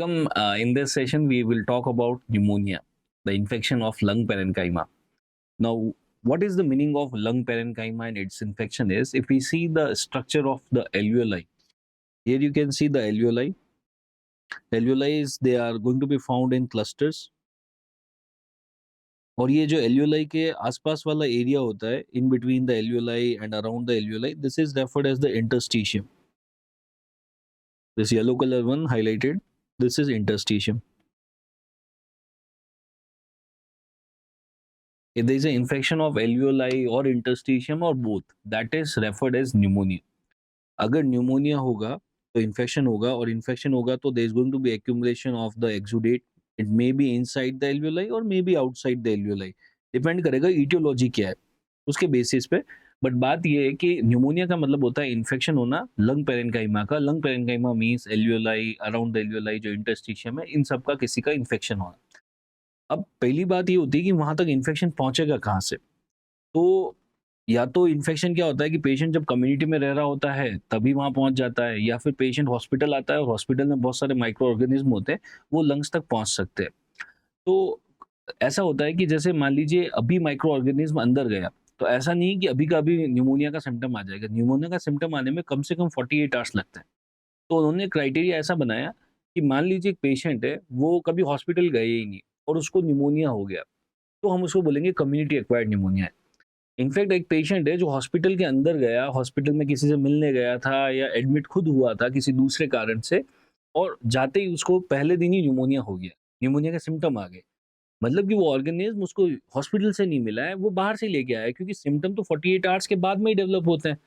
Welcome. In this session, we will talk about pneumonia, the infection of lung parenchyma. Now, what is the meaning of lung parenchyma and its infection is, if we see the structure of the alveoli, here you can see the alveoli. Alveoli they are going to be found in clusters. और ये जो alveoli के आसपास वाला area होता है, in between the alveoli and around the alveoli, this is referred as the interstitium. This yellow color one highlighted, this is interstitium. If there is an infection of alveoli or interstitium or both, that is referred as pneumonia. अगर pneumonia होगा तो infection होगा, और infection होगा तो there is going to be accumulation of the exudate. It may be inside the alveoli or may be outside the alveoli. Depend करेगा etiology क्या है उसके बेसिस पे. बट बात ये है कि न्यूमोनिया का मतलब होता है इन्फेक्शन होना लंग पेरेनकाइमा का. Lung parenchyma means alveoli, around the alveoli जो इंटरस्टिशियम है, इन सब का किसी का इन्फेक्शन होना. अब पहली बात ये होती है कि वहां तक इन्फेक्शन पहुंचेगा कहाँ से. तो या तो इन्फेक्शन क्या होता है कि पेशेंट जब कम्युनिटी में रह रहा होता है तभी वहां पहुंच जाता है, या फिर पेशेंट हॉस्पिटल आता है और हॉस्पिटल में बहुत सारे माइक्रो ऑर्गेनिज्म होते हैं, वो लंग्स तक पहुंच सकते हैं. तो ऐसा होता है कि जैसे मान लीजिए अभी माइक्रो ऑर्गेनिज्म अंदर गया, तो ऐसा नहीं कि अभी का अभी न्यूमोनिया का सिम्टम आ जाएगा. न्यूमोनिया का सिम्टम आने में कम से कम 48 आवर्स लगते हैं. तो उन्होंने क्राइटेरिया ऐसा बनाया कि मान लीजिए एक पेशेंट है, वो कभी हॉस्पिटल गए ही नहीं और उसको न्यूमोनिया हो गया, तो हम उसको बोलेंगे कम्युनिटी एक्वायर्ड न्यूमोनिया है. इनफैक्ट एक पेशेंट है जो हॉस्पिटल के अंदर गया, हॉस्पिटल में किसी से मिलने गया था या एडमिट खुद हुआ था किसी दूसरे कारण से, और जाते ही उसको पहले दिन ही न्यूमोनिया हो गया, न्यूमोनिया के सिम्टम आ गए. मतलब कि वो ऑर्गेनिज्म उसको हॉस्पिटल से नहीं मिला है, वो बाहर से लेके आया है, क्योंकि सिम्टम तो 48 आवर्स के बाद में ही डेवलप होते हैं.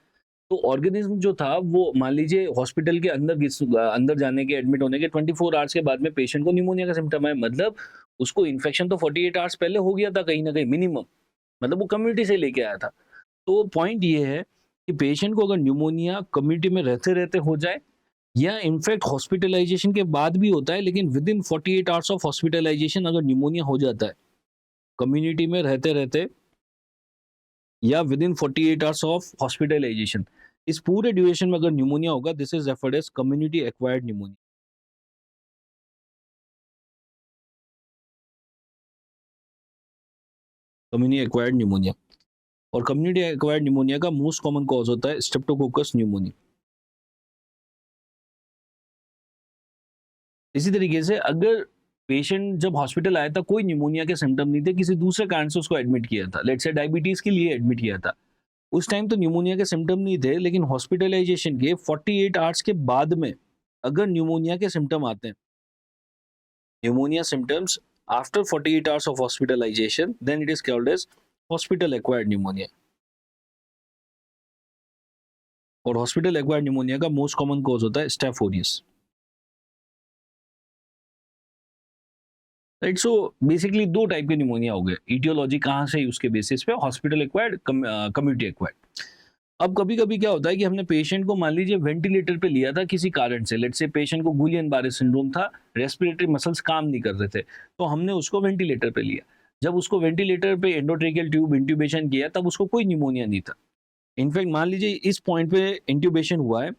तो ऑर्गेनिज्म जो था वो मान लीजिए हॉस्पिटल के अंदर जाने के, एडमिट होने के 24 आवर्स के बाद में पेशेंट को न्यूमोनिया का सिम्टम आया. मतलब उसको इन्फेक्शन तो 48 आवर्स पहले हो गया था कहीं ना कहीं मिनिमम, मतलब वो कम्युनिटी से लेके आया था. तो पॉइंट ये है कि पेशेंट को अगर न्यूमोनिया कम्युनिटी में रहते रहते हो जाए, या इनफैक्ट हॉस्पिटलाइजेशन के बाद भी होता है, लेकिन within 48 hours of hospitalization अगर न्यूमोनिया हो जाता है कम्युनिटी में रहते रहते, या within 48 hours of hospitalization, इस पूरे ड्यूरेशन में अगर न्यूमोनिया होगा, this is referred as community acquired pneumonia. Community acquired pneumonia. और कम्युनिटी एक्वायर्ड न्यूमोनिया का मोस्ट कॉमन कॉज होता है स्ट्रेप्टोकोकस न्यूमोनिया. इसी तरीके से अगर पेशेंट जब हॉस्पिटल आया था कोई न्यूमोनिया के सिम्टम नहीं थे, किसी दूसरे कारण से उसको एडमिट किया था, लेट्स से डायबिटीज के लिए एडमिट किया था, उस टाइम तो न्यूमोनिया के सिम्टम नहीं थे, लेकिन हॉस्पिटलाइजेशन के 48 आवर्स के बाद में अगर न्यूमोनिया के सिम्टम आते हैं, pneumonia symptoms after 48 hours of hospitalization, then it is called as hospital acquired pneumonia. और हॉस्पिटल एक्वायर्ड न्यूमोनिया का मोस्ट कॉमन कॉज होता है staph aureus. Right. So basically दो टाइप के न्यूमोनिया हो गए. इटियोलॉजी कहाँ से, उसके बेसिस पे, हॉस्पिटल एक्वायर्ड, कम्युनिटी एक्वायर्ड. अब कभी कभी क्या होता है कि हमने पेशेंट को मान लीजिए वेंटिलेटर पे लिया था किसी कारण से, लेट्स से पेशेंट को गुलियन बारे सिंड्रोम था, रेस्पिरेटरी मसल्स काम नहीं कर रहे थे, तो हमने उसको वेंटिलेटर पे लिया. जब उसको वेंटिलेटर पे एंडोट्रेकियल ट्यूब इंट्यूबेशन किया, तब उसको कोई न्यूमोनिया नहीं था. इनफैक्ट मान लीजिए इस पॉइंट पे इंट्यूबेशन हुआ है,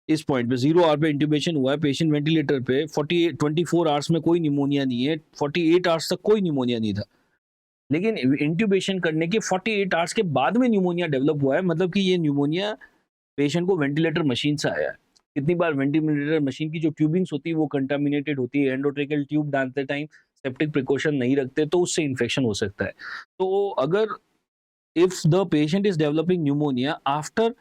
इस पॉइंट पे 0 आवर पे इंट्यूबेशन हुआ है, पेशेंट वेंटिलेटर पे, 24 आवर्स में कोई न्यूमोनिया नहीं है, 48 आवर्स तक कोई न्यूमोनिया नहीं था, लेकिन इंट्यूबेशन करने के 48 आवर्स के बाद में न्यूमोनिया डेवलप हुआ है. मतलब कि ये न्यूमोनिया पेशेंट को वेंटिलेटर मशीन से आया है. कितनी बार वेंटिलेटर मशीन की जो ट्यूबिंग्स होती है वो कंटामिनेटेड होती है, एंडोट्रेकियल ट्यूब डालते टाइम सेप्टिक प्रिकॉशन नहीं रखते, तो उससे इन्फेक्शन हो सकता है. तो अगर if the patient is developing pneumonia after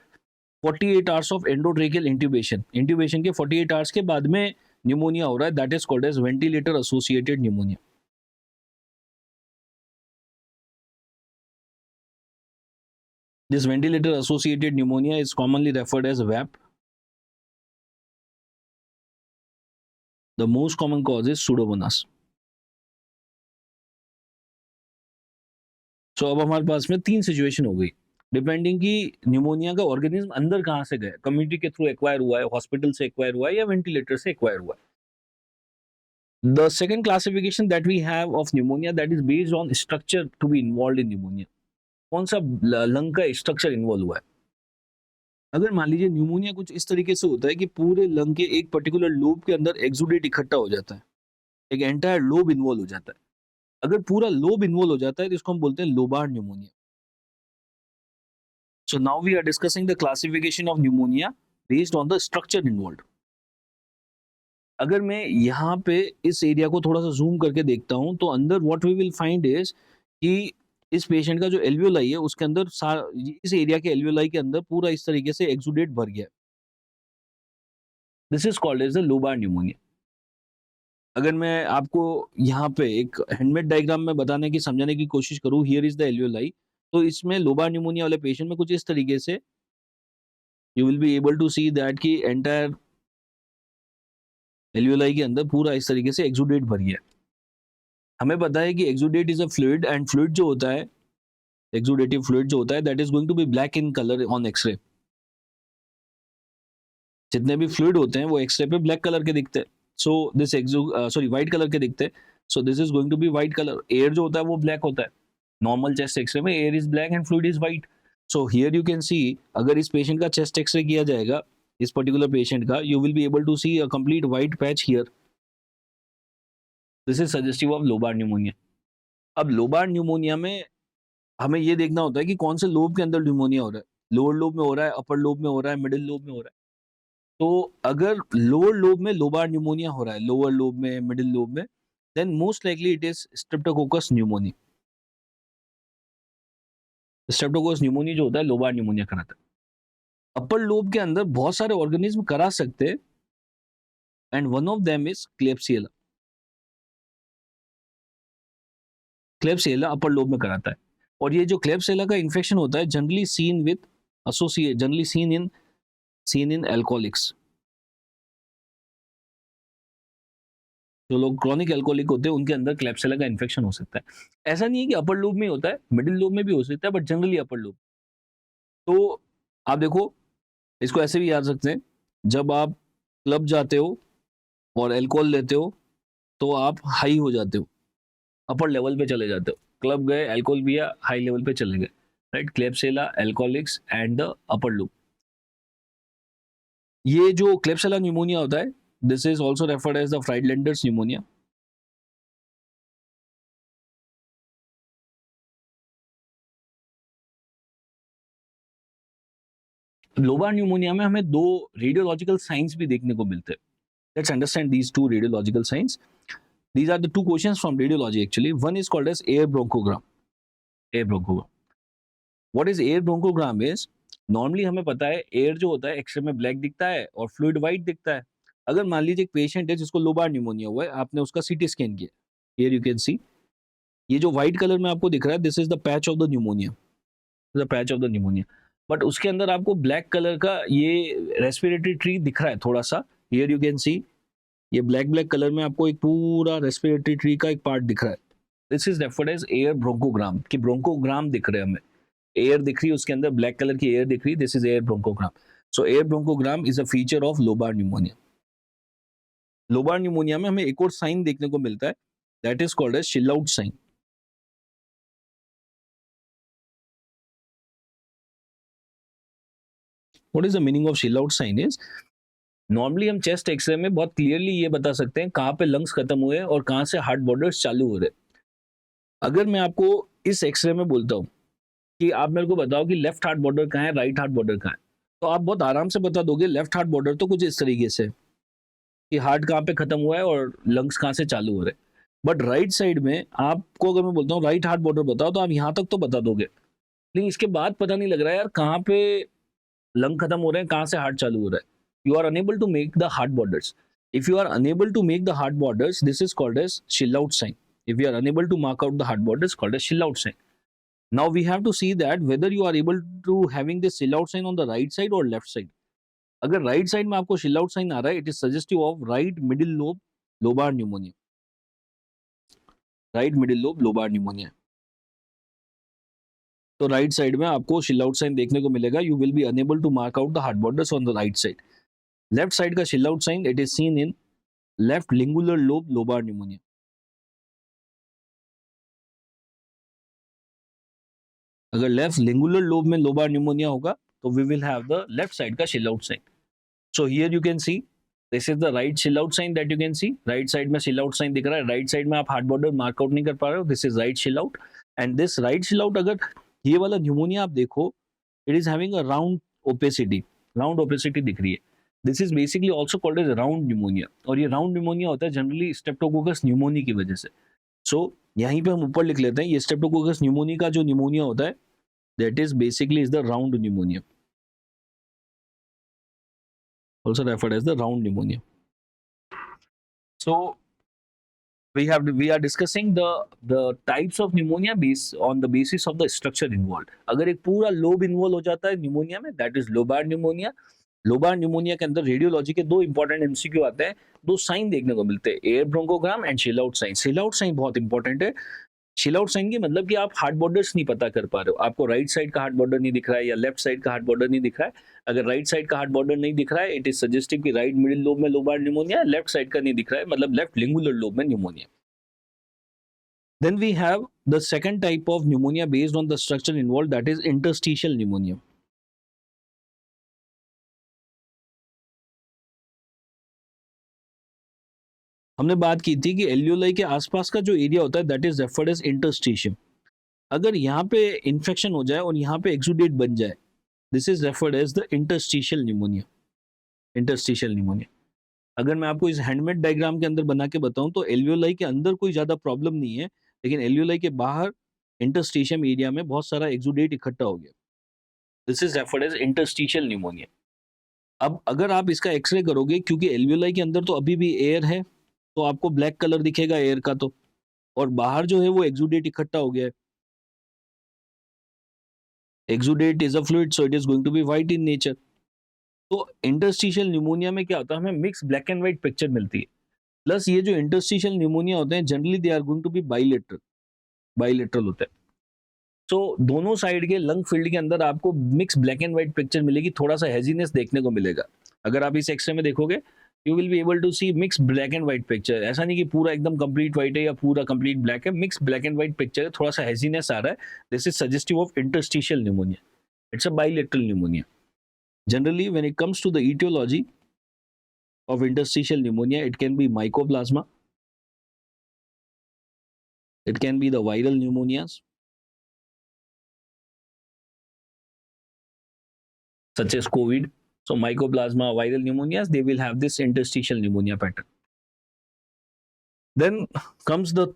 48 hours of endotracheal intubation के 48 आवर्स के बाद में न्यूमोनिया हो रहा है, that is called as ventilator associated pneumonia. This ventilator associated pneumonia is commonly referred as VAP. The most common cause is Pseudomonas. So अब हमारे पास में 3 सिचुएशन हो गई, डिपेंडिंग कि न्यूमोनिया का ऑर्गेनिज्म अंदर कहाँ से गया, कम्युनिटी के थ्रू एक्वायर हुआ है, हॉस्पिटल से एक्वायर हुआ है, या वेंटिलेटर से एक्वायर हुआ है. The second classification that we have of pneumonia, that is based on structure to be involved in pneumonia. कौन सा लंग का स्ट्रक्चर इन्वॉल्व हुआ है. अगर मान लीजिए न्यूमोनिया कुछ इस तरीके से होता है कि पूरे लंग के एक पर्टिकुलर लोब के अंदर एक्सुडेट इकट्ठा हो जाता है, एक एंटायर लोब इन्वॉल्व हो जाता है। अगर पूरा लोब इन्वॉल्व हो जाता है तो इसको हम बोलते हैं lobar pneumonia. So now we are discussing the classification of pneumonia based on the structure involved. अगर मैं यहाँ पे इस एरिया को थोड़ा सा जूम करके देखता हूँ तो अंदर what we will find is कि इस पेशेंट का जो एल्वियोलाई है उसके अंदर इस एरिया के एल्वियोलाई के अंदर पूरा इस तरीके से एक्सुडेट भर गया। This is called as the lobar pneumonia. अगर मैं आपको यहाँ पे एक हैंडमेड डायग्राम में बताने की समझाने की कोशिश करूँ, हियर इज द एल्वियोलाई, तो इसमें लोबार न्यूमोनिया वाले पेशेंट में कुछ इस तरीके से you will be able to see that कि एंटायर एल्वियोलाई के अंदर पूरा इस तरीके से एक्सुडेट भर गया। हमें पता है कि exudate is a fluid and fluid जो होता है, एक्सुडेटिव फ्लूइड जो होता है that is going to be black in colour on x-ray. जितने भी फ्लूइड होते हैं वो एक्सरे पे ब्लैक कलर के दिखते हैं। So this sorry white colour के दिखते हैं। So this is going to be white colour. Air जो होता है वो ब्लैक होता है। नॉर्मल चेस्ट एक्सरे में air is black and fluid is white. So here you can see, अगर इस पेशेंट का चेस्ट एक्सरे किया जाएगा, इस पर्टिकुलर पेशेंट का, you will be able to see a complete white patch here. This is suggestive of lobar pneumonia. अब lobar pneumonia में हमें ये देखना होता है कि कौन से लोब के अंदर न्यूमोनिया हो रहा है। लोअर लोब में हो रहा है, अपर लोब में हो रहा है, मिडिल लोब में हो रहा है। तो अगर लोअर लोब में लोबार न्यूमोनिया हो रहा है, लोअर लोब में, मिडिल लोब में, then most likely it is streptococcus pneumonia. Streptococcus pneumonia जो होता है लोबार न्यूमोनिया कराता है। अपर लोब के अंदर बहुत सारे ऑर्गेनिज्म करा सकते हैं and one of them is Klebsiella. Klebsiella upper lobe में कराता है। और ये जो क्लेब्सिएला का इन्फेक्शन होता है generally seen with associate generally seen in alcoholics. जो लोग क्रॉनिक एल्कोहलिक होते हैं उनके अंदर क्लेब्सिएला का इन्फेक्शन हो सकता है। ऐसा नहीं है कि अपर लोब में होता है, मिडिल लोब में भी हो सकता है, बट जनरली अपर लोब। तो आप देखो, इसको ऐसे भी याद रखते हैं, जब आप क्लब जाते हो और अल्कोहल लेते हो तो आप हाई हो जाते हो, अपर लेवल पे चले जाते हो। क्लब गए, अल्कोहल पिया, हाई लेवल पे चले गए, right. Klebsiella, alcoholics and the upper lobe. ये जो क्लेब्सिएला न्यूमोनिया होता है, this is also referred as the Friedlander's pneumonia. Lobar pneumonia में हमें दो रेडियोलॉजिकल साइंस भी देखने को मिलते हैं। Let's understand these two radiological science. These are the two questions from radiology actually. One is called as air bronchogram. Air bronchogram. What is air bronchogram is, normally हमें पता है एयर जो होता है एक्सरे में ब्लैक दिखता है और फ्लूइड वाइट दिखता है। अगर मान लीजिए एक पेशेंट है जिसको लोबार न्यूमोनिया हुआ है, आपने उसका सीटी स्कैन किया, हियर यू कैन सी ये जो व्हाइट कलर में आपको दिख रहा है, this is the patch of the pneumonia, the patch of the pneumonia. But उसके अंदर आपको ब्लैक कलर का ये रेस्पिरेटरी ट्री दिख रहा है थोड़ा सा, हियर यू कैन सी ये ब्लैक ब्लैक कलर में आपको एक पूरा रेस्पिरेटरी ट्री का एक पार्ट दिख रहा है। This is referred as air bronchogram, कि ब्रोंकोग्राम दिख रहे हैं हमें, एयर दिख रही है उसके अंदर, ब्लैक कलर की एयर दिख रही है, this is air bronchogram. So air bronchogram is a feature of lobar pneumonia. Lobar pneumonia में हमें एक और साइन देखने को मिलता है, that is called as silhouette sign. What is the meaning of silhouette sign is, normally हम chest x-ray में बहुत क्लियरली ये बता सकते हैं कहाँ पे लंग्स खत्म हुए और कहाँ से हार्ट बॉर्डर्स चालू हो रहे। अगर मैं आपको इस एक्सरे में बोलता हूँ कि आप मेरे को बताओ कि लेफ्ट हार्ट बॉर्डर कहाँ है, राइट हार्ट बॉर्डर कहाँ है, तो आप बहुत आराम से बता दोगे लेफ्ट हार्ट बॉर्डर तो कुछ इस तरीके से कि हार्ट कहाँ पे खत्म हुआ है और लंग्स कहाँ से चालू हो रहे हैं। बट राइट साइड में आपको अगर मैं बोलता हूँ राइट हार्ट बॉर्डर बताओ, तो आप यहाँ तक तो बता दोगे, लेकिन इसके बाद पता नहीं लग रहा है यार कहाँ पे लंग खत्म हो रहे हैं, कहाँ से हार्ट चालू हो रहा है। You are unable to make the heart borders. If you are unable to make the heart borders, this is called as silhouette sign. If you are unable to mark out the heart borders, called as chill out sign. Now we have to see that whether you are able to having this chill out sign on the right side or left side. अगर right side में आपको chill out sign आ रहा है, it is suggestive of right middle lobe lobar pneumonia. Right middle lobe lobar pneumonia. तो right side में आपको chill out sign देखने को मिलेगा. You will be unable to mark out the heart borders on the right side. Left side का chill out sign, it is seen in left lingular lobe lobar pneumonia. अगर left lingular lobe में lobar pneumonia होगा तो we will have the left side का silhouette sign. So here you can see this is the right silhouette sign that you can see. Right side में silhouette sign दिख रहा है. Right side में आप hard border मार्कआउट नहीं कर पा रहे हो. This is right silhouette. And this right silhouette, अगर ये वाला न्यूमोनिया आप देखो, it is having a round opacity दिख रही है. This is basically also called as round pneumonia. और ये राउंड न्यूमोनिया होता है जनरली स्ट्रेप्टोकोकस न्यूमोनी की वजह से. सो यहीं पे हम ऊपर लिख लेते हैं, ये स्ट्रेप्टोकोकस न्यूमोनी का जो न्यूमोनिया होता है that is basically is the round pneumonia, also referred as the round pneumonia. So we are discussing the types of pneumonia based on the basis of the structure involved. अगर एक पूरा lobe involve हो जाता है pneumonia में, that is lobar pneumonia. Lobar pneumonia के अंदर radiology के दो इंपॉर्टेंट एमसीक्यू आते हैं, दो साइन देखने को मिलते हैं, air bronchogram and silhouette sign. Silhouette sign बहुत इंपॉर्टेंट है. चिल आउट साइन की मतलब कि आप हार्ट बॉर्डर्स नहीं पता कर पा रहे हो, आपको राइट साइड का हार्ट बॉर्डर नहीं दिख रहा है या लेफ्ट साइड का हार्ट बॉर्डर नहीं दिख रहा है. अगर राइट साइड का हार्ट बॉर्डर नहीं दिख रहा है, इट इज सजेस्टिव कि राइट मिडिल लोब में लोबार न्यूमोनिया. लेफ्ट साइड का नहीं दिख रहा है, मतलब लेफ्ट लिंगुलर लोब में pneumonia. Then we have the second type of pneumonia based on the structure involved, that is interstitial pneumonia. हमने बात की थी कि एल्वियोलाई के आसपास का जो एरिया होता है that is referred as interstitium. अगर यहाँ पे इन्फेक्शन हो जाए और यहाँ पे एक्सुडेट बन जाए, this is referred as the interstitial pneumonia. Interstitial pneumonia. अगर मैं आपको इस हैंडमेड डायग्राम के अंदर बना के बताऊं तो एल्वियोलाई के अंदर कोई ज्यादा प्रॉब्लम नहीं है, लेकिन एल्वियोलाई के बाहर इंटरस्टिशियम एरिया में बहुत सारा एक्सुडेट इकट्ठा हो गया. This is referred as interstitial pneumonia. अब अगर आप इसका एक्सरे करोगे, क्योंकि एल्वियोलाई के अंदर तो अभी भी एयर है, तो आपको ब्लैक कलर दिखेगा एयर का, तो और बाहर जो है वो एक्सुडेट इकट्ठा हो गया है. Exudate is a fluid, so it is going to be white in nature. तो इंटरस्टिशियल न्यूमोनिया में क्या होता है, हमें mix black and white picture मिलती है. प्लस ये जो इंटरस्टिशियल न्यूमोनिया होते हैं generally they are going to be bilateral होते हैं. तो दोनों साइड के लंग फील्ड के अंदर आपको mix black and white picture मिलेगी, थोड़ा सा हेजीनेस देखने को मिलेगा. अगर आप इस एक्सरे में देखोगे, you will be able to see mix black and white picture. ऐसा नहीं कि पूरा एकदम कंप्लीट व्हाइट है या पूरा कंप्लीट ब्लैक है, mix black and white picture है, थोड़ा सा हेजीनेस आ रहा है. This is suggestive of interstitial pneumonia. It's a bilateral pneumonia. Generally, when it comes to the etiology of interstitial pneumonia, it can be mycoplasma, it can be the viral pneumonias, such as COVID. So, mycoplasma, viral pneumonias, they will have this interstitial pneumonia pattern. Then comes the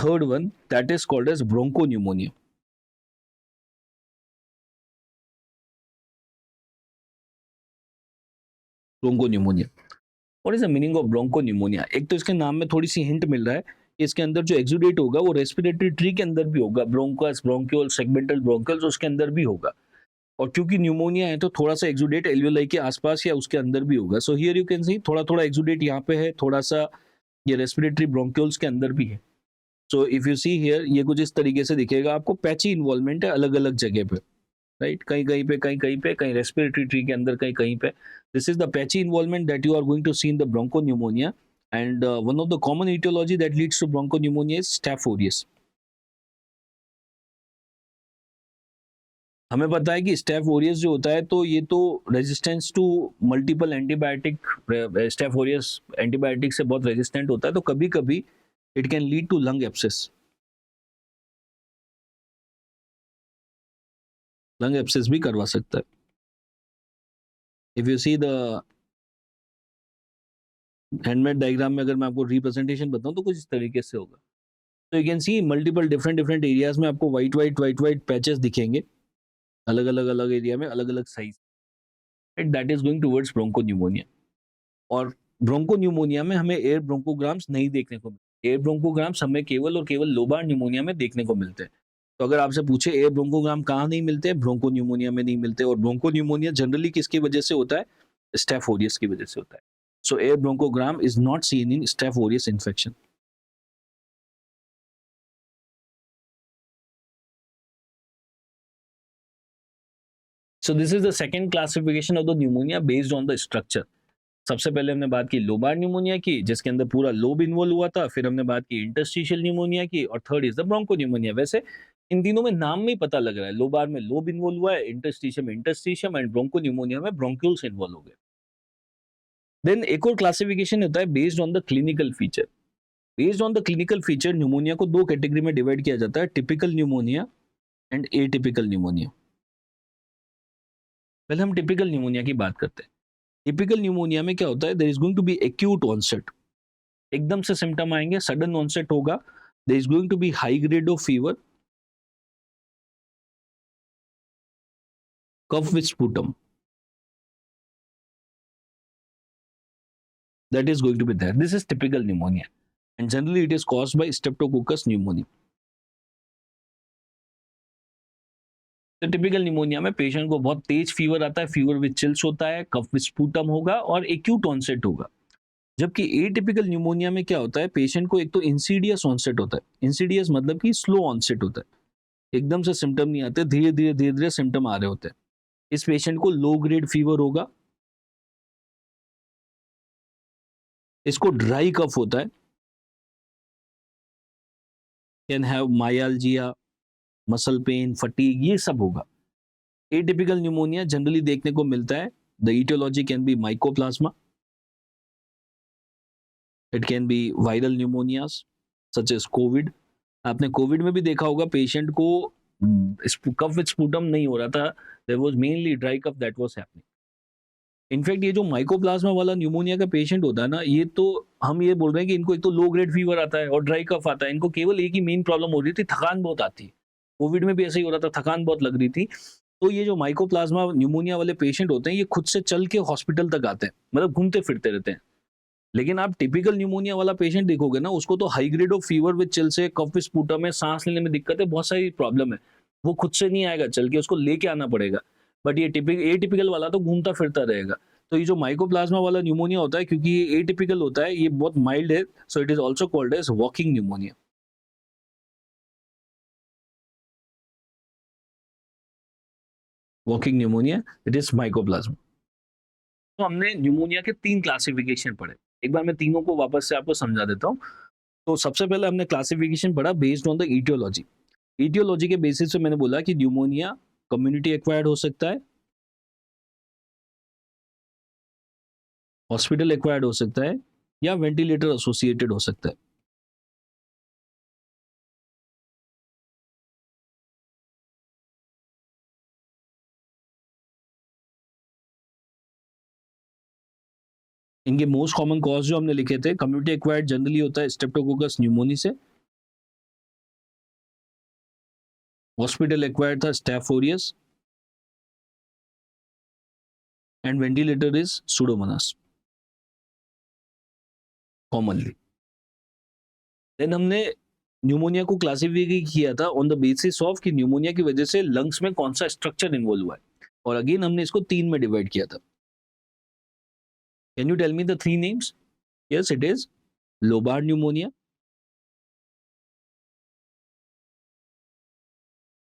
third one, that is called as bronchopneumonia. Bronchopneumonia. What is the meaning of bronchopneumonia? एक तो इसके नाम में थोड़ी सी hint मिल रहा है कि इसके अंदर जो एक्सुडेट होगा वो रेस्पिरेटरी ट्री के अंदर भी होगा, ब्रोंकस, ब्रोंक्यूल, सेगमेंटल ब्रोंकल्स उसके अंदर भी होगा. और क्योंकि न्यूमोनिया है तो थोड़ा सा एक्सुडेट एल्वियोलाई के आसपास या उसके अंदर भी होगा. सो हियर यू कैन सी थोड़ा थोड़ा एक्सुडेट यहाँ पे है, थोड़ा सा ये रेस्पिरेटरी ब्रोंक्यूल्स के अंदर भी है. So if you see here, ये कुछ इस तरीके से दिखेगा आपको. पैची इन्वॉल्वमेंट है अलग अलग जगह पे, राइट, कहीं कहीं पे, कहीं रेस्पिरेटरी ट्री के अंदर, कहीं कहीं पे. This is the patchy involvement that you are going to see in the bronchopneumonia, and one of the common etiology that leads to bronchopneumonia is Staph aureus. हमें पता है कि स्टैफ ओरियस जो होता है तो ये तो resistance to multiple antibiotic, staph aureus antibiotic से बहुत रेजिस्टेंट होता है, तो कभी कभी it can lead to lung abscess. Lung abscess भी करवा सकता है. If you see the handmade diagram में अगर मैं आपको रिप्रेजेंटेशन बताऊं तो कुछ इस तरीके से होगा. तो you can C multiple different areas में आपको वाइट पैचेस दिखेंगे, अलग अलग एरिया में अलग अलग size. That is going towards bronchopneumonia. और ब्रोंकोन्यूमोनिया में हमें एयर ब्रोंकोग्राम्स नहीं देखने को मिलते. एयर ब्रोंकोग्राम्स हमें केवल और केवल लोबार न्यूमोनिया में देखने को मिलते हैं. तो अगर आपसे पूछे एयर ब्रोंकोग्राम कहाँ नहीं मिलते, ब्रोंकोन्यूमोनिया में नहीं मिलते. और ब्रोंकोन्यूमोनिया जनरली किसकी वजह से होता है? स्टैफ ओरियस की वजह से होता है. So air bronchogram is not seen in staph aureus infection. So this is the second classification of the pneumonia based on the structure. सबसे पहले हमने बात की लोबार न्यूमोनिया की, जिसके अंदर पूरा लोब इन्वॉल्व हुआ था. फिर हमने बात की इंटरस्टिशियल न्यूमोनिया की, और थर्ड इज द ब्रोंकोन्यूमोनिया. वैसे इन तीनों में नाम में ही पता लग रहा है, लोबार में लोब इन्वॉल्व हुआ है, इंटरस्टिशियम में इंटरस्टिशियम एंड ब्रोंकोन्यूमोनिया में ब्रोंक्यूल्स इन्वॉल्व हो गए। देन एक और क्लासिफिकेशन होता है based on the clinical feature. Based on the clinical feature pneumonia को दो कैटेगरी में डिवाइड किया जाता है, typical pneumonia and atypical pneumonia. पहले हम टिपिकल न्यूमोनिया की बात करते हैं। टिपिकल न्यूमोनिया में क्या होता है, there is going to be acute onset, एकदम से सिम्टम आएंगे, सडन ऑनसेट होगा। There is going to be high grade of fever, cough with sputum, that is going to be there. This is typical pneumonia, and generally it is caused by Streptococcus pneumoniae. तो typical pneumonia में patient को बहुत तेज fever आता है, fever with chills होता है, कफ with sputum होगा और एक्यूट ऑनसेट होगा। जबकि एटिपिकल न्यूमोनिया में क्या होता है, पेशेंट को एक तो इंसीडियस ऑनसेट होता है, इंसीडियस मतलब कि स्लो ऑनसेट होता है, एकदम से सिम्टम नहीं आते, धीरे धीरे सिम्टम आ रहे होते हैं। इस पेशेंट को लो ग्रेड फीवर होगा, इसको ड्राई कफ होता है, can have myalgia, muscle pain, fatigue, ये सब होगा। एटिपिकल न्यूमोनिया जनरली देखने को मिलता है, the aetiology can be mycoplasma, it can be viral pneumonias such as COVID. आपने कोविड में भी देखा होगा पेशेंट को कफ विद स्पुटम नहीं हो रहा था, there was mainly dry cough that was happening. In fact ये जो माइकोप्लाज्मा वाला न्यूमोनिया का पेशेंट होता है ना, ये तो हम ये बोल रहे हैं कि इनको एक तो लो ग्रेड फीवर आता है और ड्राई कफ आता है, इनको केवल एक ही मेन प्रॉब्लम हो रही थी, थकान बहुत आती है। कोविड में भी ऐसे ही हो रहा था, थकान बहुत लग रही थी। तो ये जो माइकोप्लाज्मा न्यूमोनिया वाले पेशेंट होते हैं, ये खुद से चल के हॉस्पिटल तक आते हैं, मतलब घूमते फिरते रहते हैं। लेकिन आप टिपिकल न्यूमोनिया वाला पेशेंट देखोगे ना, उसको तो high grade of fever with chills है, कफ विद स्पुटम है, सांस लेने में दिक्कत है, बहुत सारी प्रॉब्लम है, वो खुद से नहीं आएगा चल के, उसको लेके आना पड़ेगा। बट ये एटिपिकल वाला तो घूमता फिरता रहेगा। तो ये जो माइकोप्लाज्मा वाला न्यूमोनिया होता है, क्योंकि ये एटिपिकल होता है, ये बहुत माइल्ड है, so it is also called as walking pneumonia. Walking pneumonia, it is mycoplasma. तो हमने न्यूमोनिया के 3 क्लासिफिकेशन पढ़े। एक बार मैं तीनों को वापस से आपको समझा देता हूँ। तो सबसे पहले हमने क्लासिफिकेशन पढ़ा based on the etiology. Etiology के बेसिस पे मैंने बोला कि न्यूमोनिया कम्युनिटी एक्वायर्ड हो सकता है, हॉस्पिटल एक्वायर्ड हो सकता है, या वेंटिलेटर एसोसिएटेड हो सकता है। इनके मोस्ट कॉमन कॉज जो हमने लिखे थे, कम्युनिटी एक्वायर्ड जनरली होता है स्ट्रेप्टोकोकस न्यूमोनी से, हॉस्पिटल एक्वायर्ड था staph aureus, and ventilator is pseudomonas commonly. Then हमने न्यूमोनिया को क्लासिफाई किया था ऑन द बेसिस ऑफ कि न्यूमोनिया की वजह से लंग्स में कौन सा स्ट्रक्चर इन्वॉल्व हुआ है, और अगेन हमने इसको 3 में डिवाइड किया था। Can you tell me the 3 names? Yes, it is lobar pneumonia,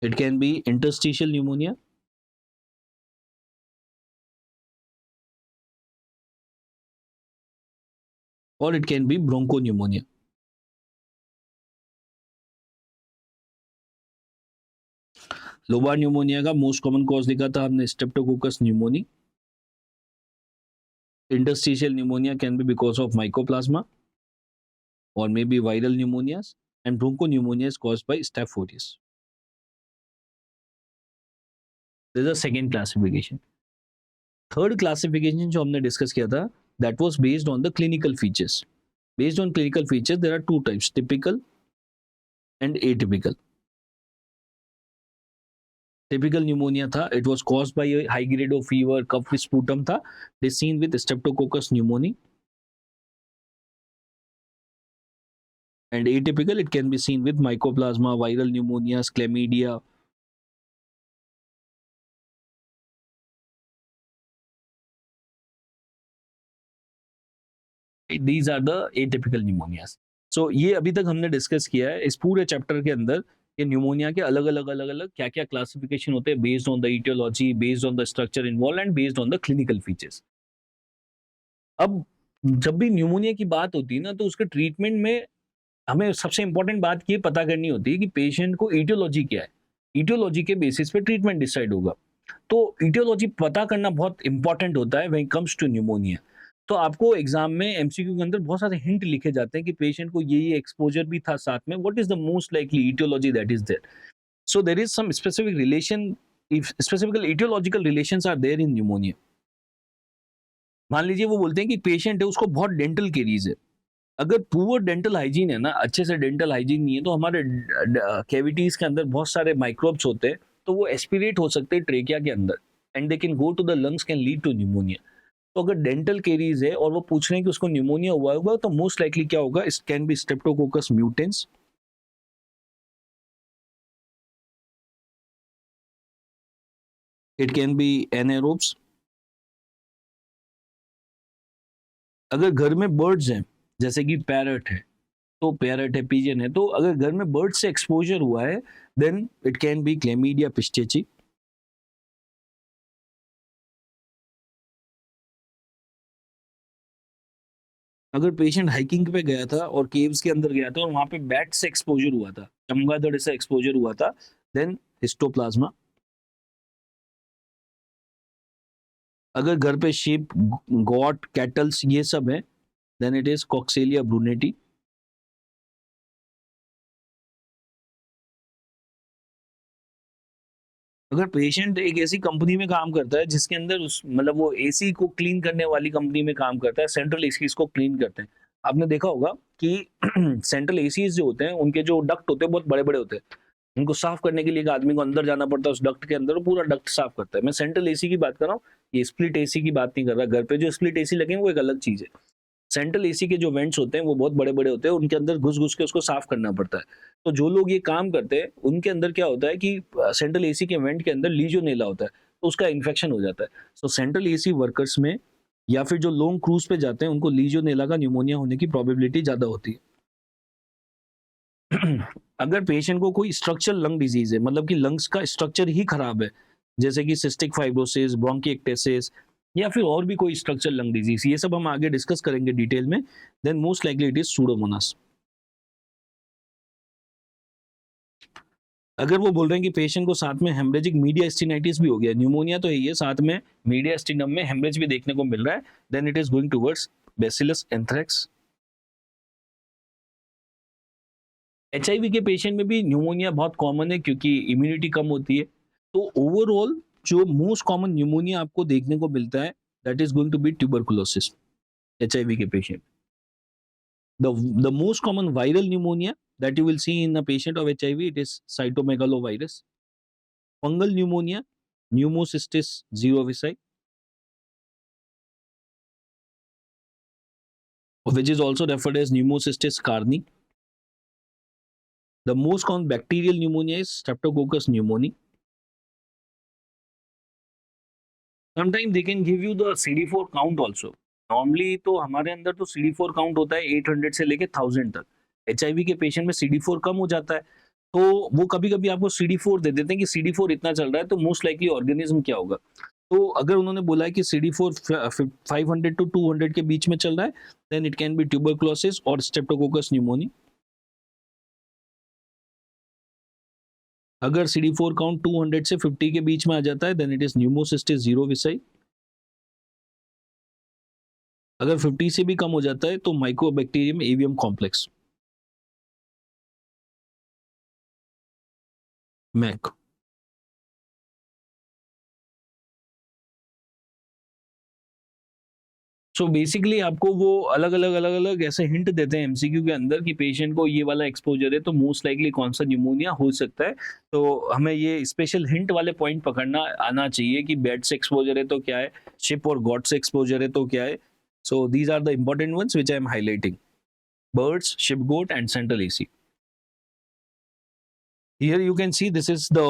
it can be interstitial pneumonia, or it can be bronchopneumonia. Lobar pneumonia का मोस्ट कॉमन कॉज लिखा था हमने Streptococcus pneumoniae. Interstitial pneumonia can be because of mycoplasma or maybe viral pneumonias, and bronchopneumonia is caused by Staph aureus. This is the second classification. Third classification जो हमने discuss किया था, that was based on the clinical features. Based on clinical features, there are two types: typical and atypical. Typical pneumonia था, it was caused by a high grade of fever, cough with sputum था, it is seen with Streptococcus pneumoniae. And atypical, it can be seen with mycoplasma, viral pneumonias, chlamydia. These are the atypical pneumonias. So ये अभी तक हमने discuss किया है इस पूरे chapter के अंदर, ये न्यूमोनिया के अलग अलग क्या क्या क्लासिफिकेशन होते हैं based on the etiology, based on the structure involve and based on the clinical features. अब जब भी न्यूमोनिया की बात होती है ना, तो उसके ट्रीटमेंट में हमें सबसे इंपॉर्टेंट बात ये पता करनी होती है कि पेशेंट को ईटियोलॉजी क्या है। ईटियोलॉजी के बेसिस पे ट्रीटमेंट डिसाइड होगा। तो ईटियोलॉजी पता करना बहुत इंपॉर्टेंट होता है when it comes to pneumonia. तो आपको एग्जाम में एमसीक्यू के अंदर बहुत सारे हिंट लिखे जाते हैं कि पेशेंट को ये एक्सपोजर भी था साथ में, what is the most likely aetiology that is there. So there is some specific relation, if specifical aetiological relations are there in pneumonia. मान लीजिए वो बोलते हैं कि पेशेंट है, उसको बहुत डेंटल केरीज है। अगर पुअर डेंटल हाइजीन है ना, अच्छे से डेंटल हाइजीन नहीं है, तो हमारे कैविटीज के अंदर बहुत सारे माइक्रोब्स होते हैं, तो वो एस्पिरेट हो सकते हैं ट्रेकिया के अंदर, and they can go to the lungs, can lead to pneumonia. तो अगर डेंटल केरीज है और वो पूछ रहे हैं कि उसको न्यूमोनिया हुआ होगा, तो मोस्ट लाइकली क्या होगा, it can B Streptococcus mutans, it can B anaerobes. अगर घर में बर्ड्स हैं, जैसे कि पैरट है, तो पैरट है, पिजन है, तो अगर घर में बर्ड से एक्सपोजर हुआ है, then it can B chlamydia पिस्टेची। अगर पेशेंट हाइकिंग पे गया था और केव्स के अंदर गया था और वहां पे बैट से एक्सपोजर हुआ था, चमगादड़ से एक्सपोजर हुआ था, देन हिस्टोप्लाज्मा। अगर घर पे sheep, गॉट, कैटल्स ये सब है, देन इट इज कॉक्सेलिया ब्रूनेटी। अगर पेशेंट एक ऐसी कंपनी में काम करता है जिसके अंदर उस मतलब वो एसी को क्लीन करने वाली कंपनी में काम करता है, सेंट्रल एसी को क्लीन करते हैं, आपने देखा होगा कि सेंट्रल एसी जो होते हैं उनके जो डक्ट होते हैं बहुत बड़े बड़े होते हैं। उनको साफ करने के लिए एक आदमी को अंदर जाना पड़ता है उस डक्ट के अंदर, वो पूरा डक्ट साफ करता है। मैं सेंट्रल एसी की बात कर रहा हूँ, ये स्प्लिट एसी की बात नहीं कर रहा। घर पे जो स्प्लिट एसी लगे हैं वो एक अलग चीज है। सेंट्रल एसी के जो वेंट्स होते हैं वो बहुत बड़े बड़े होते हैं, उनके अंदर घुस घुस के उसको साफ करना पड़ता है। तो जो लोग ये काम करते हैं उनके अंदर क्या होता है कि सेंट्रल एसी के वेंट के अंदर लीजियोनेला होता है, तो उसका इन्फेक्शन हो जाता है। सो सेंट्रल एसी वर्कर्स में या फिर जो लॉन्ग क्रूज पे जाते हैं उनको लीजियोनेला का न्यूमोनिया होने की प्रोबेबिलिटी ज्यादा होती है। अगर पेशेंट को कोई स्ट्रक्चरल लंग डिजीज है, मतलब कि लंग्स का स्ट्रक्चर ही खराब है, जैसे कि सिस्टिक फाइब्रोसिस, ब्रोंकिएक्टेसिस, या फिर और भी कोई स्ट्रक्चरल लंग डिजीज, ये सब हम आगे डिस्कस करेंगे डिटेल में, then most likely it is pseudomonas. अगर वो बोल रहे हैं कि पेशेंट को साथ में हेमरेजिक मीडिया स्टेनाइटिस भी हो गया, न्यूमोनिया तो है ये, साथ में मीडिया स्टेनम में हेमरेज भी देखने को मिल रहा है, then it is going towards bacillus anthracis. HIV के पेशेंट में भी न्यूमोनिया बहुत कॉमन है क्योंकि इम्यूनिटी कम होती है। तो ओवरऑल जो मोस्ट कॉमन न्यूमोनिया आपको देखने को मिलता है, that is going to be tuberculosis, HIV के patient. The most common viral pneumonia that you will see in a patient of HIV, it is cytomegalovirus. Fungal pneumonia, pneumocystis zerovicci, which is also referred as pneumocystis carni. The most common bacterial pneumonia is Streptococcus pneumoniae. Sometimes they can give you the CD4 count also. Normally तो हमारे अंदर तो CD4 count होता है 800 से लेके 1000 तक। HIV के पेशेंट में CD4 कम हो जाता है, तो वो कभी कभी आपको CD4 दे देते हैं कि CD4 इतना चल रहा है, तो मोस्ट लाइकली ऑर्गेनिज्म क्या होगा। तो अगर उन्होंने बोला है कि CD4 500 टू 200 के बीच में चल रहा है, then it can be tuberculosis और स्ट्रेप्टोकोकस न्यूमोनी। अगर CD4 काउंट 200 से 50 के बीच में आ जाता है, then it is pneumocystis jirovecii. अगर 50 से भी कम हो जाता है तो mycobacterium avium complex, MAC. So basically आपको वो अलग अलग ऐसे हिंट देते हैं एमसीक्यू के अंदर कि पेशेंट को ये वाला एक्सपोजर है तो मोस्ट लाइकली कौन सा न्यूमोनिया हो सकता है। तो हमें ये स्पेशल हिंट वाले पॉइंट पकड़ना आना चाहिए कि बेड से एक्सपोजर है तो क्या है, शिप और गॉड से एक्सपोजर है तो क्या है। So these are the important ones which I am highlighting, birds, ship goat, and central AC. Here you can see this is the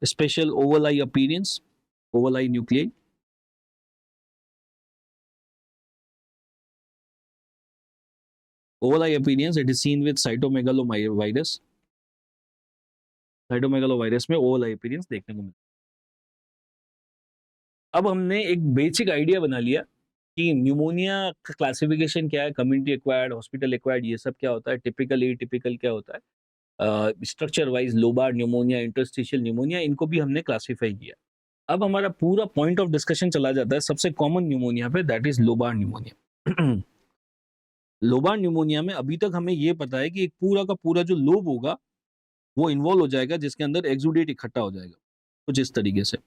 special oval eye appearance, oval eye nuclei. Oval eye appearance, it is seen with cytomegalovirus. Cytomegalovirus में Oval आई appearance देखने को मिलता है। अब हमने एक basic idea बना लिया कि न्यूमोनिया का क्लासिफिकेशन क्या है, कम्युनिटी एक्वायर्ड, हॉस्पिटल एक्वायर्ड, ये सब क्या होता है, टिपिकल एटिपिकल क्या होता है, structure wise lobar pneumonia, interstitial pneumonia, इनको भी हमने क्लासिफाई किया। अब हमारा पूरा पॉइंट ऑफ डिस्कशन चला जाता है सबसे कॉमन न्यूमोनिया पे, that is lobar pneumonia. Lobar pneumonia में अभी तक हमें ये पता है कि एक पूरा का पूरा जो लोब होगा वो इन्वॉल्व हो जाएगा, जिसके अंदर एक्सुडेट इकट्ठा हो जाएगा कुछ इस तरीके से,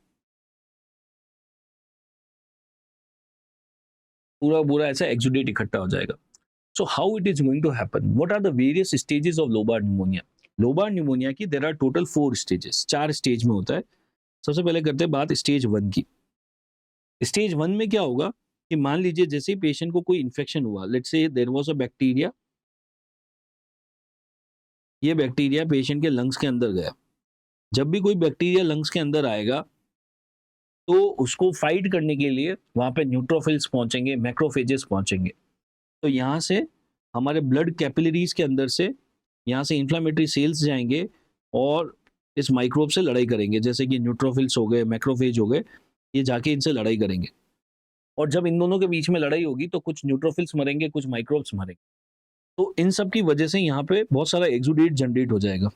पूरा पूरा ऐसा एक्सुडेट इकट्ठा हो जाएगा। So how it is going to happen, what are the various stages of lobar pneumonia? Lobar pneumonia की there are total 4 stages, 4 stage में होता है। सबसे पहले करते हैं बात स्टेज 1 की। स्टेज 1 में क्या होगा कि मान लीजिए जैसे ही पेशेंट को कोई इन्फेक्शन हुआ, let's say there was a bacteria, ये बैक्टीरिया पेशेंट के लंग्स के अंदर गया। जब भी कोई बैक्टीरिया लंग्स के अंदर आएगा तो उसको फाइट करने के लिए वहां पे न्यूट्रोफिल्स पहुंचेंगे, मैक्रोफेजेस पहुंचेंगे। तो यहाँ से हमारे ब्लड कैपिलरीज के अंदर से यहाँ से इन्फ्लामेटरी सेल्स जाएंगे और इस माइक्रोब से लड़ाई करेंगे, जैसे कि न्यूट्रोफिल्स हो गए, मैक्रोफेज हो गए, ये जाके इनसे लड़ाई करेंगे। और जब इन दोनों के बीच में लड़ाई होगी तो कुछ न्यूट्रोफिल्स मरेंगे, कुछ माइक्रोब्स मरेंगे। तो इन सब की वजह से यहाँ पे बहुत सारा एक्सुडेट जनरेट हो जाएगा।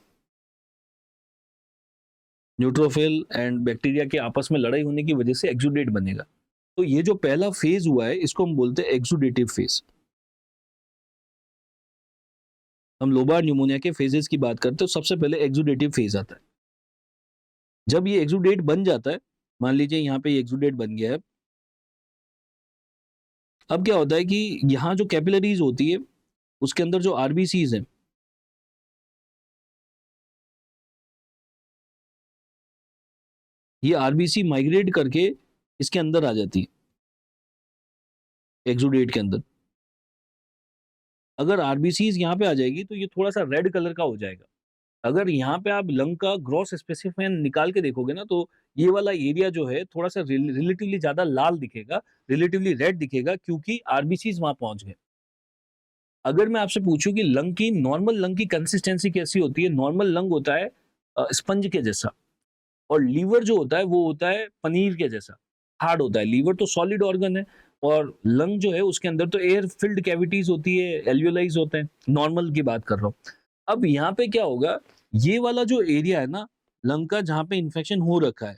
न्यूट्रोफिल एंड बैक्टीरिया के आपस में लड़ाई होने की वजह से एक्सुडेट बनेगा। तो ये जो पहला फेज हुआ है इसको हम बोलते हैं एक्सुडेटिव फेज। हम लोबार न्यूमोनिया के फेजेस की बात करते हैं, सबसे पहले एक्सुडेटिव फेज आता है। जब ये एक्सुडेट बन जाता है, मान लीजिए यहाँ पे ये एक्सुडेट बन गया है, अब क्या होता है कि यहाँ जो कैपिलरीज होती है उसके अंदर जो आरबीसीज हैं, ये आरबीसी माइग्रेट करके इसके अंदर आ जाती है, एक्सुडेट के अंदर। अगर आरबीसीज यहाँ पे आ जाएगी तो ये थोड़ा सा रेड कलर का हो जाएगा। अगर यहाँ पे आप लंग का ग्रॉस स्पेसिफिकेशन निकाल के देखोगे ना, तो ये वाला एरिया जो है थोड़ा सा रिलेटिवली ज्यादा लाल दिखेगा, रिलेटिवली रेड दिखेगा, क्योंकि आरबीसीज वहां पहुंच गए। अगर मैं आपसे पूछूं कि लंग की, नॉर्मल लंग की कंसिस्टेंसी कैसी होती है, नॉर्मल लंग होता है स्पंज के जैसा, और लीवर जो होता है वो होता है पनीर के जैसा, हार्ड होता है। लीवर तो सॉलिड ऑर्गन है, और लंग जो है उसके अंदर तो एयर फिल्ड कैविटीज होती है, एल्वियोलाइज होते हैं, नॉर्मल की बात कर रहा हूँ। अब यहाँ पे क्या होगा, ये वाला जो एरिया है ना लंग का, जहाँ पे इन्फेक्शन हो रखा है,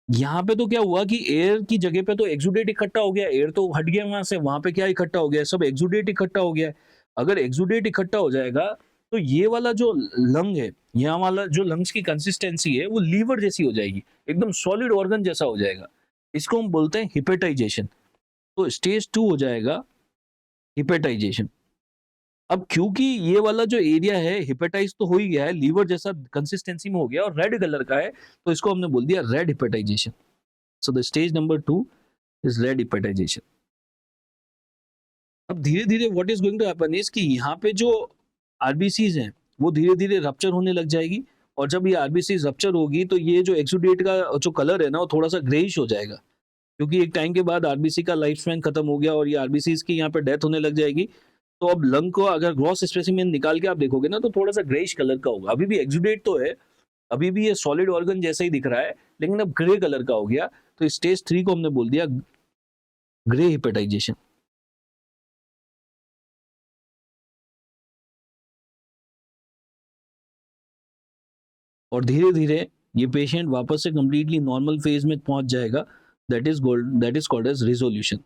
यहाँ पे तो क्या हुआ कि एयर की जगह पे तो एक्सुडेट इकट्ठा हो गया, एयर तो हट गया वहां से, वहां पे क्या इकट्ठा हो गया, सब एक्सुडेट इकट्ठा हो गया है। अगर एक्सुडेट इकट्ठा हो जाएगा तो ये वाला जो लंग है, यहाँ वाला जो लंग्स की कंसिस्टेंसी है वो लीवर जैसी हो जाएगी, एकदम सॉलिड ऑर्गन जैसा हो जाएगा। इसको हम बोलते हैं हिपेटाइजेशन। तो स्टेज 2 हो जाएगा हिपेटाइजेशन। अब क्योंकि ये वाला जो एरिया है हिपेटाइज तो हो ही गया है, लीवर जैसा कंसिस्टेंसी में हो गया और रेड कलर का है, तो इसको हमने बोल दिया red hepatization. So the stage number 2 is red hepatization. अब धीरे धीरे what is going to happen is कि यहाँ पे जो आरबीसीज हैं वो धीरे धीरे रप्चर होने लग जाएगी, और जब ये आरबीसीज रप्चर होगी तो ये जो एक्सुडेट का जो कलर है ना वो थोड़ा सा ग्रेइश हो जाएगा, क्योंकि एक टाइम के बाद आरबीसी का लाइफ स्पैन खत्म हो गया और ये आरबीसीज की यहाँ पे डेथ होने लग जाएगी। तो अब लंग को अगर ग्रॉस स्पेसिमेन निकाल के आप देखोगे ना तो थोड़ा सा ग्रेइश कलर का होगा, अभी भी एक्सुडेट तो है, अभी भी ये सॉलिड ऑर्गन जैसा ही दिख रहा है, लेकिन अब ग्रे कलर का हो गया। तो स्टेज 3 को हमने बोल दिया ग्रे हिपेटाइजेशन। और धीरे धीरे ये पेशेंट वापस से कंप्लीटली नॉर्मल फेज में पहुंच जाएगा, that is called as resolution.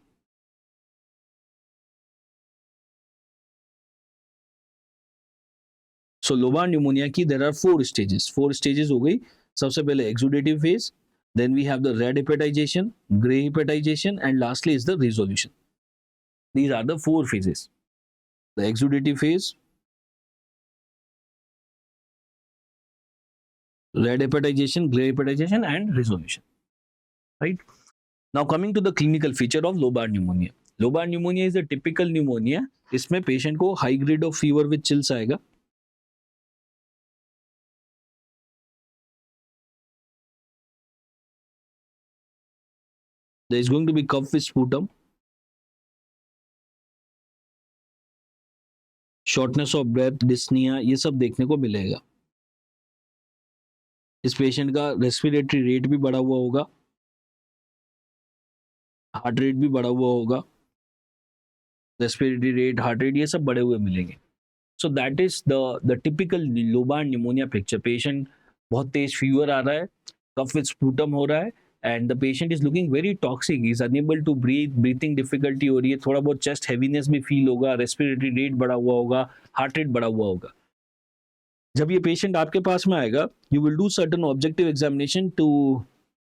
So lobar pneumonia की देर आर 4 स्टेजेस हो गई। सबसे पहले exudative phase, then we have the red hepatization, grey hepatization, and lastly is the resolution. These are the 4 phases: the exudative phase, red hepatization, gray hepatization, and resolution, right? Now coming to the clinical feature of lobar pneumonia. Lobar pneumonia is a typical pneumonia. इसमें पेशेंट को high grade of fever with chills आएगा। There is going to be cough with sputum, shortness of breath, dyspnoea, ये सब देखने को मिलेगा। इस पेशेंट का रेस्पिरेटरी रेट भी बढ़ा हुआ होगा, हार्ट रेट भी बढ़ा हुआ होगा, रेस्पिरेटरी रेट, हार्ट रेट, ये सब बढ़े हुए मिलेंगे. So that is the typical lobar pneumonia picture. Patient बहुत तेज फीवर आ रहा है, कफ विद स्पूटम हो रहा है, and the patient is looking very toxic, is unable to breathe, breathing difficulty हो रही है, थोड़ा बहुत चेस्ट हैवीनेस भी फील होगा, रेस्पिरेटरी रेट बढ़ा हुआ होगा, हार्ट रेट बढ़ा हुआ होगा. जब ये पेशेंट आपके पास में आएगा, you will do certain objective examination to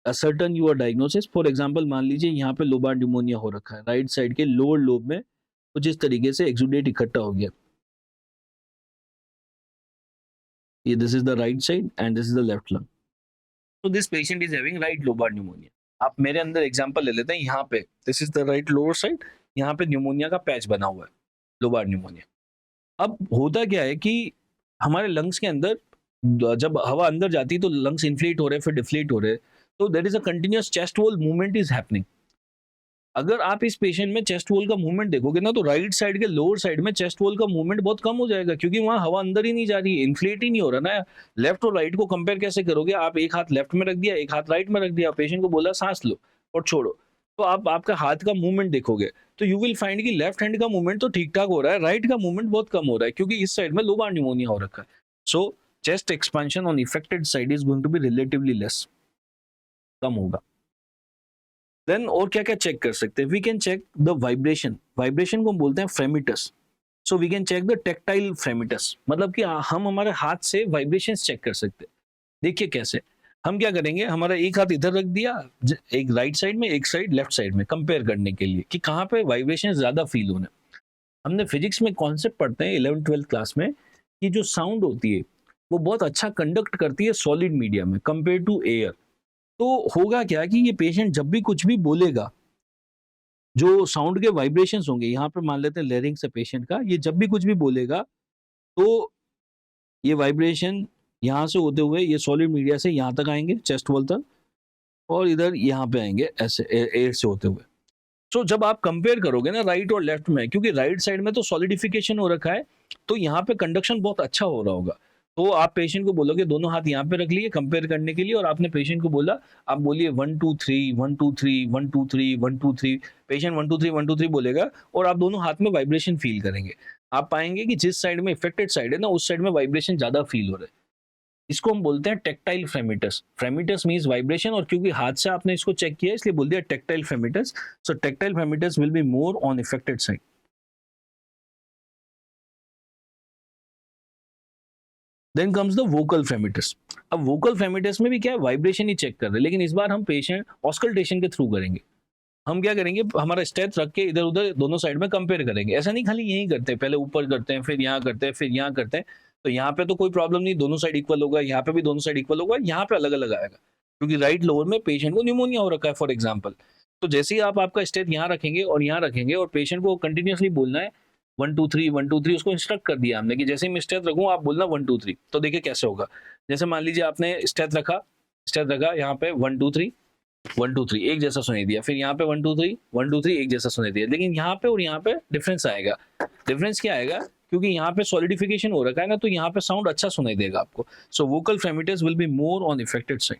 ascertain your diagnosis. For example, मान लीजिए यहाँ पे लोबार्ड निमोनिया हो रखा है, राइट साइड के लोअर लोब में कुछ इस तरीके से एक्सुडेट इकट्ठा हो गया. ये this is the right side and this is the left lung. तो this patient is having right lobar pneumonia. आप मेरे अंदर एग्जांपल ले लेते हैं. यहाँ पे this is the right lower side, यहाँ पे न्यूमोनिया का पैच बना हुआ है, लोबार्ड निमोनिया. अब होता क्या है कि हमारे लंग्स के अंदर जब हवा अंदर जाती है तो लंग्स इन्फ्लेट हो रहे हैं, फिर डिफ्लेट हो रहे हैं, तो there is a continuous chest wall movement is happening. अगर आप इस पेशेंट में चेस्ट वॉल का मूवमेंट देखोगे ना, तो राइट साइड के लोअर साइड में चेस्ट वॉल का मूवमेंट बहुत कम हो जाएगा, क्योंकि वहां हवा अंदर ही नहीं जा रही है, इन्फ्लेट ही नहीं हो रहा ना. लेफ्ट और राइट को कंपेयर कैसे करोगे? आप एक हाथ लेफ्ट में रख दिया, एक हाथ राइट में रख दिया, पेशेंट को बोला सांस लो और छोड़ो, तो आप आपका हाथ का मूवमेंट देखोगे तो यू विल फाइंड कि लेफ्ट हैंड का मूवमेंट तो ठीक ठाक हो रहा है, राइट का मूवमेंट बहुत कम हो रहा है, क्योंकि इस साइड में लोबार्ड निमोनिया हो रखा है. So chest expansion on affected side is going to be relatively less, कम होगा. देन और क्या क्या चेक कर सकते हैं? We can check the vibration. Vibration को हम बोलते हैं fremitus. So we can check the tactile fremitus, मतलब कि हम हमारे हाथ से वाइब्रेशंस चेक कर सकते हैं. देखिए कैसे. हम क्या करेंगे, हमारा एक हाथ इधर रख दिया, एक राइट साइड में, एक साइड लेफ्ट साइड में, कंपेयर करने के लिए कि कहाँ पे वाइब्रेशन ज्यादा फील होने. हमने फिजिक्स में कॉन्सेप्ट पढ़ते हैं 11th-12th क्लास में कि जो साउंड होती है वो बहुत अच्छा कंडक्ट करती है सॉलिड मीडिया में कंपेयर टू एयर. तो होगा क्या कि ये पेशेंट जब भी कुछ भी बोलेगा, जो साउंड के वाइब्रेशंस होंगे, यहाँ पे मान लेते हैं लेरिंग्स है पेशेंट का, ये जब भी कुछ भी बोलेगा तो ये वाइब्रेशन यहाँ से होते हुए ये सॉलिड मीडिया से यहाँ तक आएंगे, चेस्ट वॉल तक, और इधर यहाँ पे आएंगे ऐसे एयर से होते हुए. सो जब आप कंपेयर करोगे ना राइट और लेफ्ट में, क्योंकि राइट साइड में तो सॉलिडिफिकेशन हो रखा है, तो यहाँ पे कंडक्शन बहुत अच्छा हो रहा होगा. तो आप पेशेंट को बोलोगे दोनों हाथ यहाँ पे रख लिए कंपेयर करने के लिए, और आपने पेशेंट को बोला, आप बोलिए 1 2 3 1 2 3 1 2 3 1 2 3. पेशेंट 1 2 3 1 2 3 बोलेगा और आप दोनों हाथ में वाइब्रेशन फील करेंगे. आप पाएंगे कि जिस साइड में इफेक्टेड साइड है ना, उस साइड में वाइब्रेशन ज्यादा फील हो रहा है. इसको हम बोलते हैं टेक्टाइल फ्रेमिटस. फ्रेमिटस मींस वाइब्रेशन, और क्योंकि हाथ से आपने इसको चेक किया इसलिए बोल दिया tactile fremitus. So tactile fremitus will be more on affected side. Then comes the vocal fremitus. अब वोकल फ्रेमिटस में भी क्या है, वाइब्रेशन ही चेक कर रहे हैं, लेकिन इस बार हम पेशेंट ऑस्कल्टेशन के थ्रू करेंगे. हम क्या करेंगे, हमारा स्टेथ रख के इधर उधर दोनों साइड में कंपेयर करेंगे. ऐसा नहीं खाली यहीं करते हैं, पहले ऊपर करते हैं, फिर यहाँ करते हैं, फिर यहाँ करते हैं. तो यहाँ पे तो कोई प्रॉब्लम नहीं, दोनों साइड इक्वल होगा, यहाँ पे भी दोनों साइड इक्वल होगा, यहाँ पे अलग अलग आएगा, क्योंकि राइट लोअर में पेशेंट को न्यूमोनिया हो रखा है फॉर एग्जाम्पल. तो जैसे ही आप आपका स्टेथ यहाँ रखेंगे और यहाँ रखेंगे, और पेशेंट को कंटिन्यूसली बोलना है 1 2 3 1 2 3, उसको इंस्ट्रक्ट कर दिया हमने कि जैसे ही मैं स्टेथ रखूँ आप बोलना 1 2 3. तो देखिए कैसे होगा. जैसे मान लीजिए आपने स्टेथ रखा यहाँ पे 1 2 3 1 2 3 एक जैसा सुनाई दिया, फिर यहाँ पे 1 2 3 1 2 3 एक जैसा सुनाई दिया, लेकिन यहाँ पे और यहाँ पे डिफरेंस आएगा. डिफरेंस क्या आएगा, क्योंकि यहाँ पे सॉलिडिफिकेशन हो रखा है ना, तो यहाँ पे साउंड अच्छा सुनाई देगा आपको. So vocal fremitus will be more on affected side.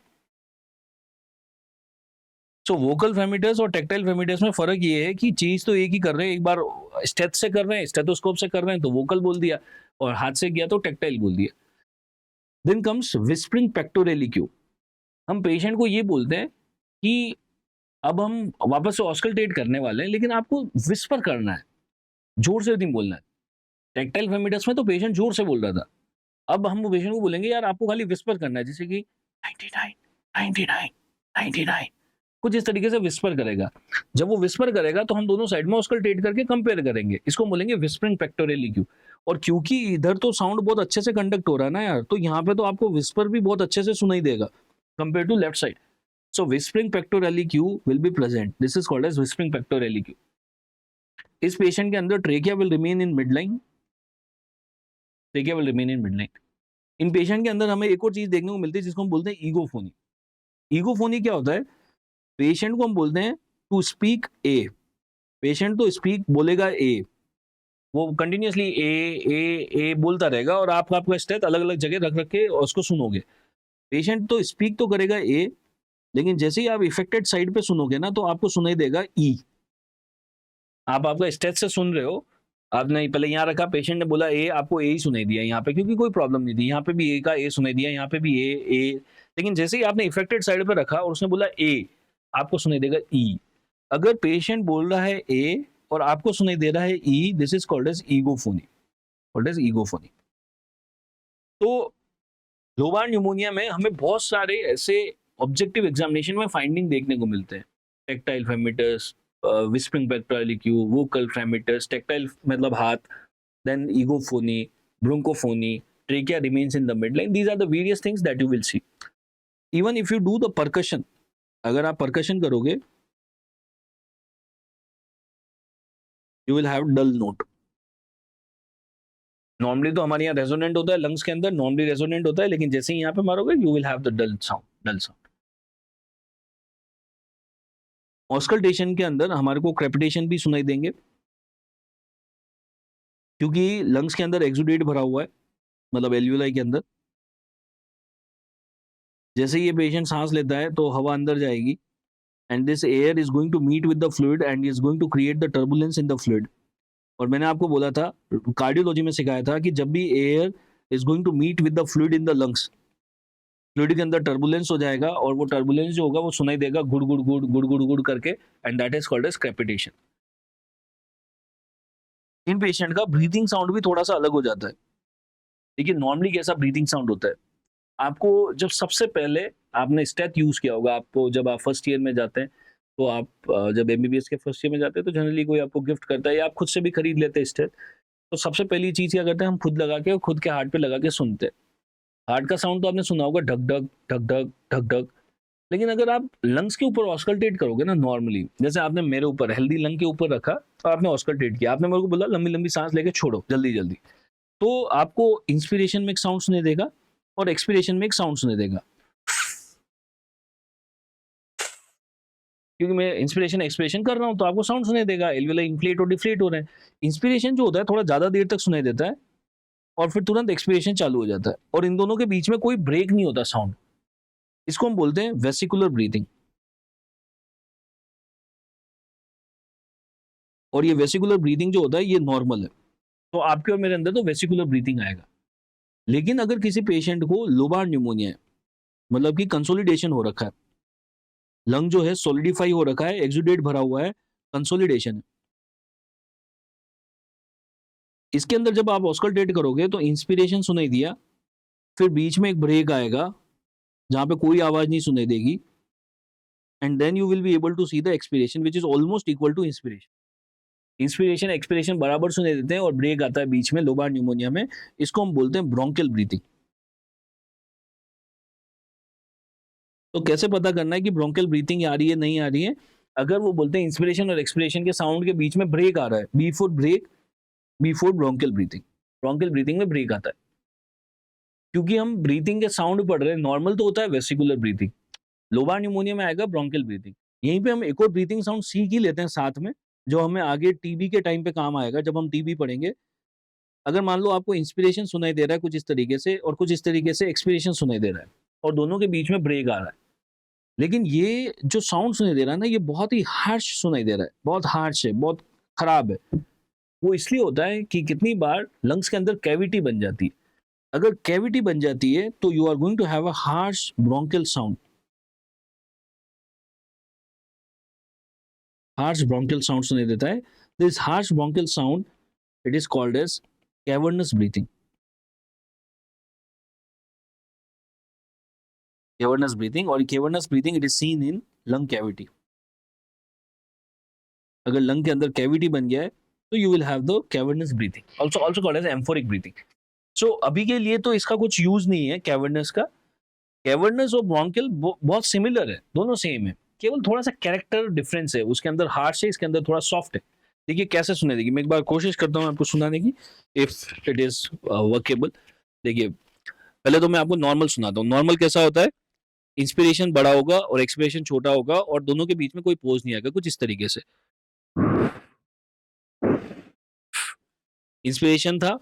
So vocal fremitus और टेक्टाइल फ्रेमिटस में फर्क ये है कि चीज तो एक ही कर रहे हैं. एक बार स्टेथ से कर रहे हैं, स्टेथोस्कोप से कर रहे हैं तो वोकल बोल दिया, और हाथ से किया तो टेक्टाइल बोल दिया. Then comes whispering pectoriloquy. हम पेशेंट को ये बोलते हैं कि अब हम वापस से ऑस्कल्टेट करने वाले हैं, लेकिन आपको विस्पर करना है, जोर से नहीं बोलना है. टेक्टाइल फेमिटस में तो पेशेंट जोर से बोल रहा था, अब हम पेशेंट को बोलेंगे यार आपको खाली विस्पर करना है, जैसे कि 99 99 99, कुछ इस तरीके से विस्पर करेगा. जब वो विस्पर करेगा तो हम दोनों साइड में ऑस्कल्टेट करके कंपेयर करेंगे, इसको बोलेंगे विस्परिंग पेक्टोरेली क्यू. और क्योंकि इधर तो साउंड बहुत अच्छे से कंडक्ट हो रहा है ना यार, तो यहाँ पे तो आपको विस्पर भी बहुत अच्छे से सुनाई देगा compare to left side. So whispering pectorally Q will be present. This is called as whispering pectorally Q. इस पेशेंट के अंदर trachea will remain in midline. Trachea will remain in midline. In patient के अंदर हमें एक और चीज देखने को मिलती है जिसको हम बोलते हैं ईगोफोनी. ईगोफोनी क्या होता है, पेशेंट को हम बोलते हैं टू स्पीक ए. पेशेंट तो स्पीक बोलेगा ए, वो कंटिन्यूसली ए बोलता रहेगा, और आप आपका स्टेथ अलग अलग जगह रख रख के उसको सुनोगे. पेशेंट तो स्पीक तो करेगा ए, लेकिन जैसे ही आप इफेक्टेड साइड पे सुनोगे ना तो आपको सुनाई देगा ई. आप आपका स्टेज से सुन रहे हो, आपने पहले यहाँ रखा, पेशेंट ने बोला ए, आपको ए ही सुनाई दिया यहाँ पे, क्योंकि कोई प्रॉब्लम नहीं थी, यहाँ पे भी ए का ए सुनाई दिया, यहाँ पे भी ए। लेकिन जैसे ही आपने इफेक्टेड साइड पे रखा और उसने बोला ए, आपको सुनाई देगा ई। अगर पेशेंट बोल रहा है ए और आपको सुनाई दे रहा है E, this is called as egophony, called as egophony. तो लोबार न्यूमोनिया में हमें बहुत सारे ऐसे ऑब्जेक्टिव एग्जामिनेशन में फाइंडिंग देखने को मिलते हैं। टेक्टाइल फेमिटस, विस्परिंग पेक्टोरालिक्यू, वोकल फेमिटस, टेक्टाइल मतलब हाथ, then egophony, bronchophony, trachea remains in the midline. These are the various things that you will see. Even if you do the percussion, अगर आप percussion करोगे, you will have dull note. Normally तो हमारे यहाँ resonant होता है lungs के अंदर, नॉर्मली रेजोनेंट होता है, लेकिन जैसे ही यहाँ पे मारोगे you will have the dull sound. Auscultation के अंदर हमारे को क्रेपिटेशन भी सुनाई देंगे, क्योंकि लंग्स के अंदर एक्सुडेट भरा हुआ है, मतलब एल्यूलाई के अंदर। जैसे ये पेशेंट सांस लेता है तो हवा अंदर जाएगी, and this air is going to meet with the fluid and is going to create the turbulence in the fluid. और मैंने आपको बोला था, कार्डियोलॉजी में सिखाया था कि जब भी air is going to meet with the fluid in the lungs, fluid के अंदर टर्बुलेंस हो जाएगा और वो टर्बुलेंस जो होगा वो सुनाई देगा गुड़ गुड़ गुड़ गुड़ गुड़ गुड़ करके, and that is called as crepitation. इन पेशेंट का ब्रीथिंग साउंड भी थोड़ा सा अलग हो जाता है। देखिए नॉर्मली कैसा ब्रीथिंग साउंड होता है, आपको जब सबसे पहले आपने स्टेथ यूज किया होगा, आपको जब आप फर्स्ट ईयर में जाते हैं, तो आप जब एमबीबीएस के फर्स्ट ईयर में जाते हैं तो जनरली कोई आपको गिफ्ट करता है या आप खुद से भी खरीद लेते हैं स्टेथ। तो सबसे पहली चीज क्या करते हैं, हम खुद लगा के और खुद के हार्ट पे लगा के सुनते हैं। हार्ट का साउंड तो आपने सुना होगा, ढक ढक ढक ढक ढक ढक। लेकिन अगर आप लंग्स के ऊपर ऑस्कल्टेट करोगे ना नॉर्मली, जैसे आपने मेरे ऊपर हेल्दी लंग के ऊपर रखा और आपने ऑस्कल्टेट किया, आपने मेरे को बोला लंबी लंबी सांस लेके छोड़ो जल्दी जल्दी, तो आपको इंस्पिरेशन में एक साउंड सुने देगा और एक्सपिरेशन में एक साउंड सुने देगा, क्योंकि मैं इंस्पिरेशन एक्सपिरेशन कर रहा हूं तो आपको साउंड सुनाई देगा, एल्वियोलाई इन्फ्लेट और डिफ्लेट हो रहे हैं। इंस्पिरेशन जो होता है थोड़ा ज्यादा देर तक सुनाई देता है और फिर तुरंत एक्सपिरेशन चालू हो जाता है, और इन दोनों के बीच में कोई ब्रेक नहीं होता साउंड। इसको हम बोलते हैं वेसिकुलर ब्रीथिंग। और ये वेसिकुलर ब्रीथिंग जो होता है ये नॉर्मल है, तो आपके और मेरे अंदर तो वेसिकुलर ब्रीथिंग आएगा। लेकिन अगर किसी पेशेंट को लोबार न्यूमोनिया है, मतलब कि कंसोलिडेशन हो रखा है, लंग जो है सॉलिडिफाई हो रखा है, एक्सुडेट भरा हुआ है, कंसोलिडेशन है, इसके अंदर जब आप ऑस्कल्टेट करोगे तो इंस्पिरेशन सुनाई दिया, फिर बीच में एक ब्रेक आएगा जहां पे कोई आवाज नहीं सुनाई देगी, and then you will be able to see the expiration which is almost equal to inspiration. Inspiration expiration बराबर सुनाई देते हैं और ब्रेक आता है बीच में लोबार न्यूमोनिया में, इसको हम बोलते हैं ब्रोंकियल ब्रीथिंग। तो कैसे पता करना है कि ब्रोंकियल ब्रीथिंग आ रही है नहीं आ रही है? अगर वो बोलते हैं इंस्पिरेशन और एक्सपिरेशन के साउंड के बीच में ब्रेक आ रहा है, बिफोर ब्रोंकियल ब्रीथिंग में ब्रेक आता है, क्योंकि हम ब्रीथिंग के साउंड पढ़ रहे हैं। नॉर्मल तो होता है वेसिकुलर ब्रीथिंग, लोबार न्यूमोनिया में आएगा ब्रोंकियल ब्रीथिंग। यहीं पे हम एक और ब्रीथिंग साउंड सीख ही लेते हैं साथ में, जो हमें आगे टीबी के टाइम पे काम आएगा, जब हम टीबी पढ़ेंगे। अगर मान लो आपको इंस्पिरेशन सुनाई दे रहा है कुछ इस तरीके से और कुछ इस तरीके से एक्सपिरेशन सुनाई दे रहा है, और दोनों के बीच में ब्रेक आ रहा है, लेकिन ये जो साउंड सुनाई दे रहा है ना, ये बहुत ही हार्श सुनाई दे रहा है, बहुत हार्श है, बहुत खराब है। वो इसलिए होता है कि कितनी बार लंग्स के अंदर कैविटी बन जाती है। अगर कैविटी बन जाती है तो you are going to have a harsh bronchial sound. Harsh bronchial sound सुनाई देता है। This harsh bronchial sound, it is called as cavernous breathing. Cavernous breathing, और cavernous breathing it is seen in lung cavity. अगर lung के अंदर cavity बन गया है तो you will have the cavernous breathing, also called as amphoric breathing. So अभी के लिए तो इसका कुछ यूज नहीं है कैवर्नस का। कैवर्नस और ब्रोंकियल बहुत सिमिलर है, दोनों सेम है, केवल थोड़ा सा कैरेक्टर डिफरेंस है, उसके अंदर हार्श है, इसके अंदर थोड़ा सॉफ्ट है। देखिए कैसे सुने देगी, मैं एक बार कोशिश करता हूँ आपको सुनाने की, इफ इट इज वर्केबल। देखिए पहले तो मैं आपको नॉर्मल सुनाता हूँ। नॉर्मल कैसा होता है, इंस्पिरेशन बड़ा होगा और एक्सपिरेशन छोटा होगा, और दोनों के बीच में कोई पोज नहीं आएगा, कुछ इस तरीके से। इंस्पिरेशन था,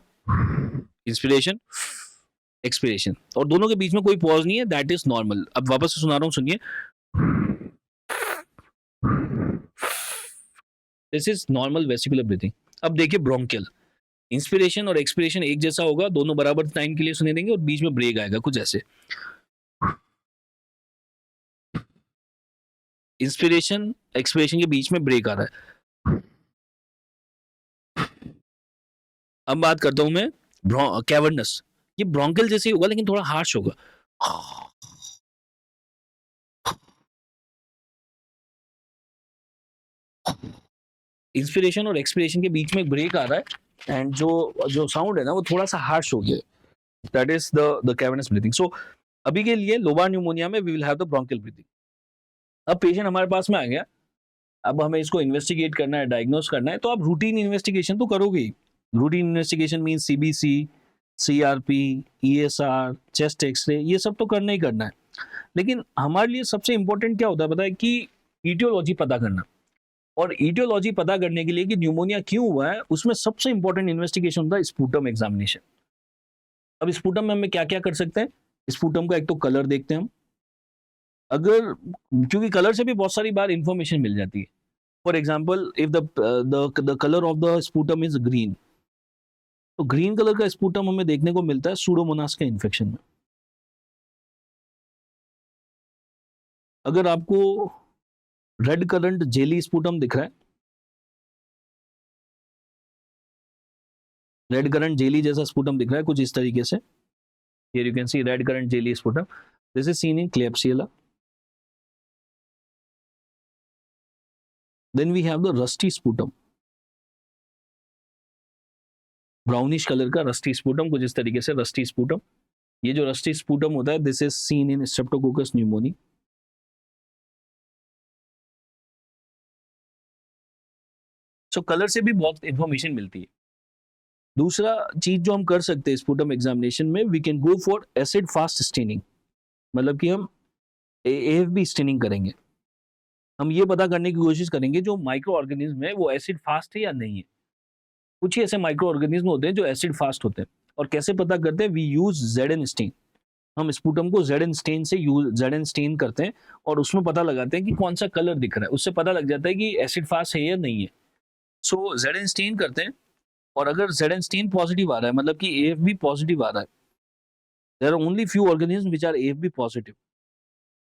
इंस्पिरेशन, एक्सपिरेशन, और दोनों के बीच में कोई पॉज नहीं है, दैट इज नॉर्मल। अब वापस से सुना रहा हूं, सुनिए। This is normal vesicular breathing. अब देखिए ब्रोंकियल, इंस्पिरेशन और एक्सपिरेशन एक जैसा होगा, दोनों बराबर टाइम के लिए सुने देंगे और बीच में ब्रेक आएगा कुछ ऐसे. इंस्पिरेशन एक्सपिरेशन के बीच में ब्रेक आ रहा है. अब बात करता हूं मैं कैवर्नस. ये ब्रोंकियल जैसे ही होगा लेकिन थोड़ा हार्श होगा. इंस्पिरेशन और एक्सपिरेशन के बीच में एक ब्रेक आ रहा है एंड जो जो साउंड है ना वो थोड़ा सा हार्श हो गया. That is the cavernous breathing. So अभी के लिए लोबार न्यूमोनिया में we will have the bronchial breathing. अब पेशेंट हमारे पास में आ गया, अब हमें इसको इन्वेस्टिगेट करना है, डायग्नोस करना है, तो आप रूटीन इन्वेस्टिगेशन तो करोगे ही. Routine investigation mean CBC, CRP, ESR, chest X-ray, ये सब तो करना ही करना है. लेकिन हमारे लिए सबसे इंपॉर्टेंट क्या होता है पता है कि ईटियोलॉजी पता करना. और ईटियोलॉजी पता करने के लिए कि न्यूमोनिया क्यों हुआ है, उसमें सबसे इंपॉर्टेंट इन्वेस्टिगेशन होता है स्पूटम एग्जामिनेशन. अब स्पूटम में हमें क्या क्या कर सकते हैं. स्पूटम का एक तो कलर देखते हैं हम, अगर क्योंकि कलर से भी बहुत सारी बार इंफॉर्मेशन मिल जाती है. For example if the colour of the sputum is green, तो ग्रीन कलर का स्पूटम हमें देखने को मिलता है सूडोमोनास के इन्फेक्शन में. अगर आपको रेड करंट जेली स्पूटम दिख रहा है, रेड करंट जेली जैसा स्पूटम दिख रहा है कुछ इस तरीके से, here you can see red currant jelly sputum. This is seen in Klebsiella. Then we have the rusty sputum. Brownish colour का रस्टी स्पूटम कुछ इस तरीके से रस्टी स्पूटम. ये जो रस्टी स्पूटम होता है this is seen in Streptococcus pneumoniae. So colour से भी बहुत इंफॉर्मेशन मिलती है. दूसरा चीज जो हम कर सकते हैं स्पूटम एग्जामिनेशन में, we can go for acid fast staining. मतलब कि हम एएफबी स्टेनिंग करेंगे. हम ये पता करने की कोशिश करेंगे जो माइक्रो ऑर्गेनिज्म है वो एसिड फास्ट है या नहीं है. कुछ ही ऐसे माइक्रो ऑर्गेनिज्म होते हैं जो एसिड फास्ट होते हैं. और कैसे पता करते हैं, वी यूज जेडन स्टेन. हम स्पूटम को जेडन स्टेन से जेडन स्टेन करते हैं और उसमें पता लगाते हैं कि कौन सा कलर दिख रहा है. उससे पता लग जाता है कि एसिड फास्ट है या नहीं है. सो जेडन स्टेन करते हैं और अगर जेडन स्टेन पॉजिटिव आ रहा है मतलब कि एएफबी पॉजिटिव आ रहा है, there are only few organism which are AFB positive.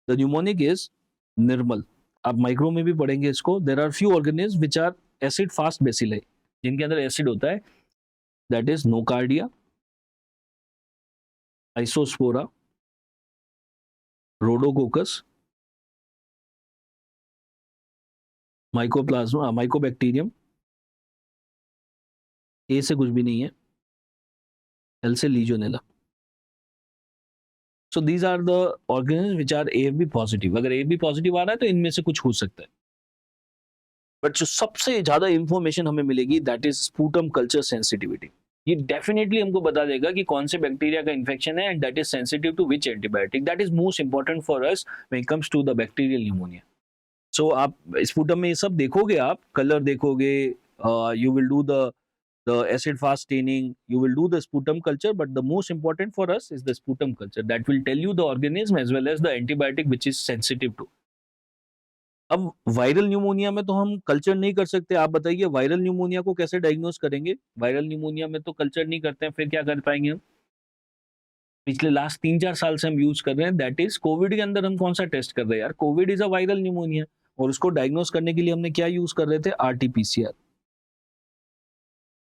The pneumonic is निर्मल. आप माइक्रो में भी पढ़ेंगे इसको. There are few organism which are acid fast bacilli, जिनके अंदर एसिड होता है. That is nocardia, isospora, rhodococcus, mycoplasma, mycobacterium. A से कुछ भी नहीं है, एल से legionella. So these are the organism which are AFB positive. अगर एएफबी पॉजिटिव आ रहा है तो इनमें से कुछ हो सकता है. बट जो सबसे ज्यादा इंफॉर्मेशन हमें मिलेगी that is sputum culture sensitivity. ये डेफिनेटली हमको बता देगा कि कौन से बैक्टीरिया का इन्फेक्शन है and that is sensitive to which antibiotic. That is most important for us when it comes to the bacterial pneumonia. So आप स्पूटम में ये सब देखोगे, आप कलर देखोगे, you will do the acid fast staining, you will do the sputum culture, but the most important for us is the sputum culture that will tell you the organism as well as the antibiotic which is sensitive to. अब viral pneumonia में तो हम culture नहीं कर सकते. आप बताइए viral pneumonia को कैसे डायग्नोस करेंगे. वायरल न्यूमोनिया में तो कल्चर नहीं करते हैं, फिर क्या कर पाएंगे हम. पिछले लास्ट 3-4 साल से हम यूज कर रहे हैं, दैट इज कोविड के अंदर हम कौन सा टेस्ट कर रहे हैं यार. Covid is a viral pneumonia और उसको डायग्नोस करने के लिए हमने क्या यूज कर रहे थे, RT-PCR,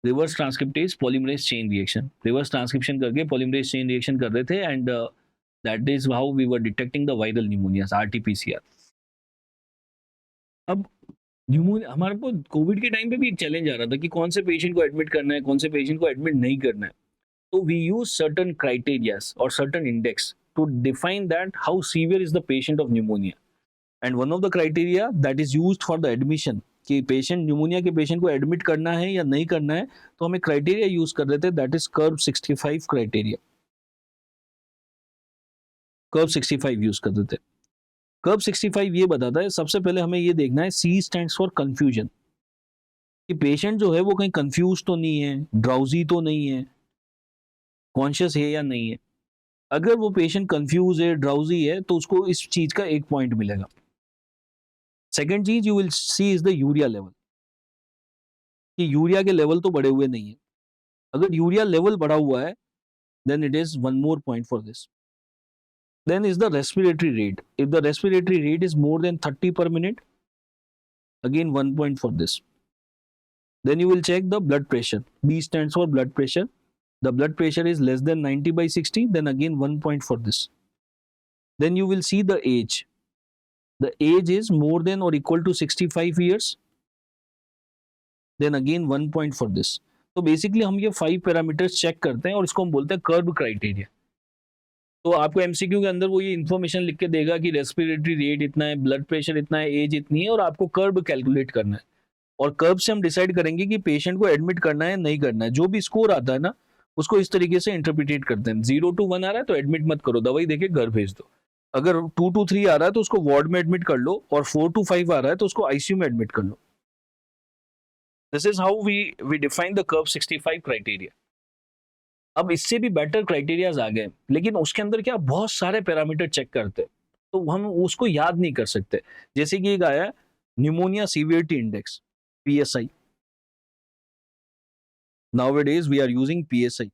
reverse transcriptase polymerase chain reaction. Reverse transcription करके पॉलीमरेज चेन रिएक्शन कर रहे थे and that is how we were detecting the viral pneumonias, RT-PCR. अब न्यूमोनिया हमारे को कोविड के टाइम पे भी एक चैलेंज आ रहा था कि कौन से पेशेंट को एडमिट करना है, कौन से पेशेंट को एडमिट नहीं करना है. तो वी यूज सर्टन क्राइटेरियाज और certain index to define that how severe is the patient of pneumonia. And one of the criteria that is used for the admission कि पेशेंट न्यूमोनिया के patient को admit करना है या नहीं करना है, तो हमें क्राइटेरिया यूज कर रहे थे that is curve 65 criteria. Curve 65 use कर रहे थे. कर्व 65 ये बताता है सबसे पहले हमें ये देखना है सी स्टैंड्स फॉर कंफ्यूजन, कि पेशेंट जो है वो कहीं कंफ्यूज तो नहीं है, ड्राउजी तो नहीं है, कॉन्शियस है या नहीं है. अगर वो पेशेंट कंफ्यूज है, ड्राउजी है, तो उसको इस चीज का 1 पॉइंट मिलेगा. सेकेंड चीज you will see is the urea level. कि यूरिया के लेवल तो बढ़े हुए नहीं है। अगर यूरिया लेवल बढ़ा हुआ है, then it is one more point for this. Then is the respiratory rate. If the respiratory rate is more than 30 per minute, again 1 point for this. Then you will check the blood pressure. B stands for blood pressure. The blood pressure is less than 90 by 60, then again 1 point for this. Then you will see the age. The age is more than or equal to 65 years, then again 1 point for this. तो basically हम ये 5 parameters check करते हैं और इसको हम बोलते हैं कर्व क्राइटेरिया। तो आपको एमसीक्यू के अंदर वो ये इन्फॉर्मेशन लिख के देगा कि रेस्पिरेटरी रेट इतना है, ब्लड प्रेशर इतना है, एज इतनी है, और आपको कर्व कैलकुलेट करना है। और कर्व से हम डिसाइड करेंगे कि पेशेंट को एडमिट करना है नहीं करना है। जो भी स्कोर आता है ना, उसको इस तरीके से इंटरप्रिटेट करते हैं। 0 to 1 आ रहा है तो एडमिट मत करो, दवाई देके घर भेज दो। अगर 2 to 3 आ रहा है तो उसको वार्ड में एडमिट कर लो, और 4 to 5 आ रहा है तो उसको आईसीयू में एडमिट कर लो। This is how we define the कर्व 65 क्राइटेरिया। अब इससे भी बेटर क्राइटेरियाज आ गए, लेकिन उसके अंदर क्या बहुत सारे पैरामीटर चेक करते हैं, तो हम उसको याद नहीं कर सकते। जैसे कि एक आया pneumonia severity index, PSI। Nowadays we are using PSI.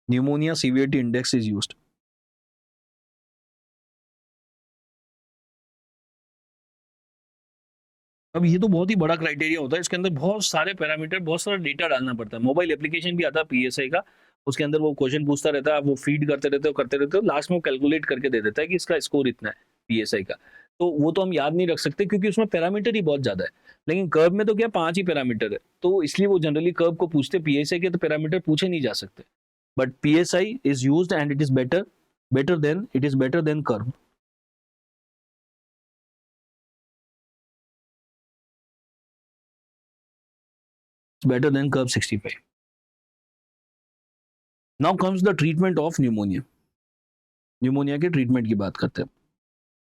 Pneumonia severity index is used. अब ये तो बहुत ही बड़ा क्राइटेरिया होता है, इसके अंदर बहुत सारे पैरामीटर, बहुत सारा डेटा डालना पड़ता है। मोबाइल एप्लीकेशन भी आता है PSI का, उसके अंदर वो क्वेश्चन पूछता रहता है, आप वो फीड करते रहते हो, लास्ट में वो कैलकुलेट करके दे देता है कि इसका स्कोर इतना है PSI का। तो वो तो हम याद नहीं रख सकते क्योंकि उसमें पैरामीटर ही बहुत ज्यादा है। लेकिन कर्व में तो क्या 5 ही पैरामीटर है, तो इसलिए वो जनरली कर्व को पूछते, PSI के तो पैरामीटर पूछे नहीं जा सकते। But PSI is used and it is better than curve. It's better than curve 65. Now comes the treatment of pneumonia. Pneumonia के ट्रीटमेंट की बात करते हैं।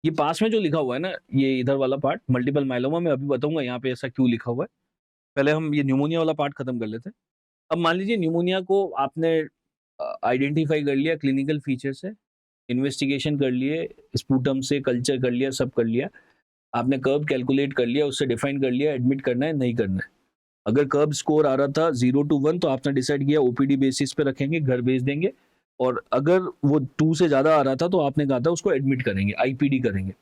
ये पास में जो लिखा हुआ है ना, ये इधर वाला पार्ट मल्टीपल माइलोमा, मैं अभी बताऊंगा यहाँ पे ऐसा क्यों लिखा हुआ है। पहले हम ये न्यूमोनिया वाला पार्ट खत्म कर लेते हैं। अब मान लीजिए न्यूमोनिया को आपने आइडेंटिफाई कर लिया क्लिनिकल फीचर से, इन्वेस्टिगेशन कर लिए, स्पूटम से कल्चर कर लिया, सब कर लिया, आपने कर्व कैलकुलेट कर लिया, उससे डिफाइन कर लिया एडमिट करना है नहीं करना है। अगर कर्व स्कोर आ रहा था 0 to 1 तो आपने डिसाइड किया OPD बेसिस पे रखेंगे, घर भेज देंगे। और अगर वो 2 से ज्यादा आ रहा था तो आपने कहा था उसको एडमिट करेंगे, IPD करेंगे।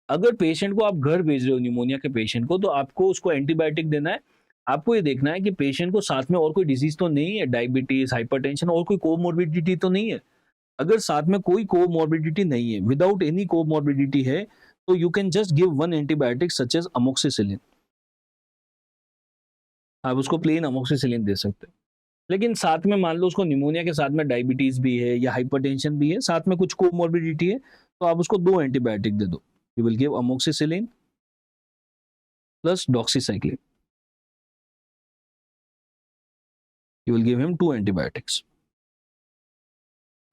अगर पेशेंट को आप घर भेज रहे हो, न्यूमोनिया के पेशेंट को, तो आपको उसको एंटीबायोटिक देना है। आपको ये देखना है कि पेशेंट को साथ में और कोई डिजीज तो नहीं है, डायबिटीज, हाइपरटेंशन और कोई कोमोर्बिडिटी तो नहीं है। अगर साथ में कोई कोमोर्बिडिटी नहीं है, विदाउट एनी कोमोर्बिडिटी है, तो you can just give one antibiotic such as amoxicillin. आप उसको प्लेन अमोक्सिसिलिन दे सकते हो। लेकिन साथ में मान लो उसको निमोनिया के साथ में डायबिटीज भी है या हाइपरटेंशन भी है, साथ में कुछ कोमोर्बिडिटी है, तो आप उसको 2 एंटीबायोटिक दे दो। You will give amoxicillin plus doxycycline. You will give him 2 antibiotics.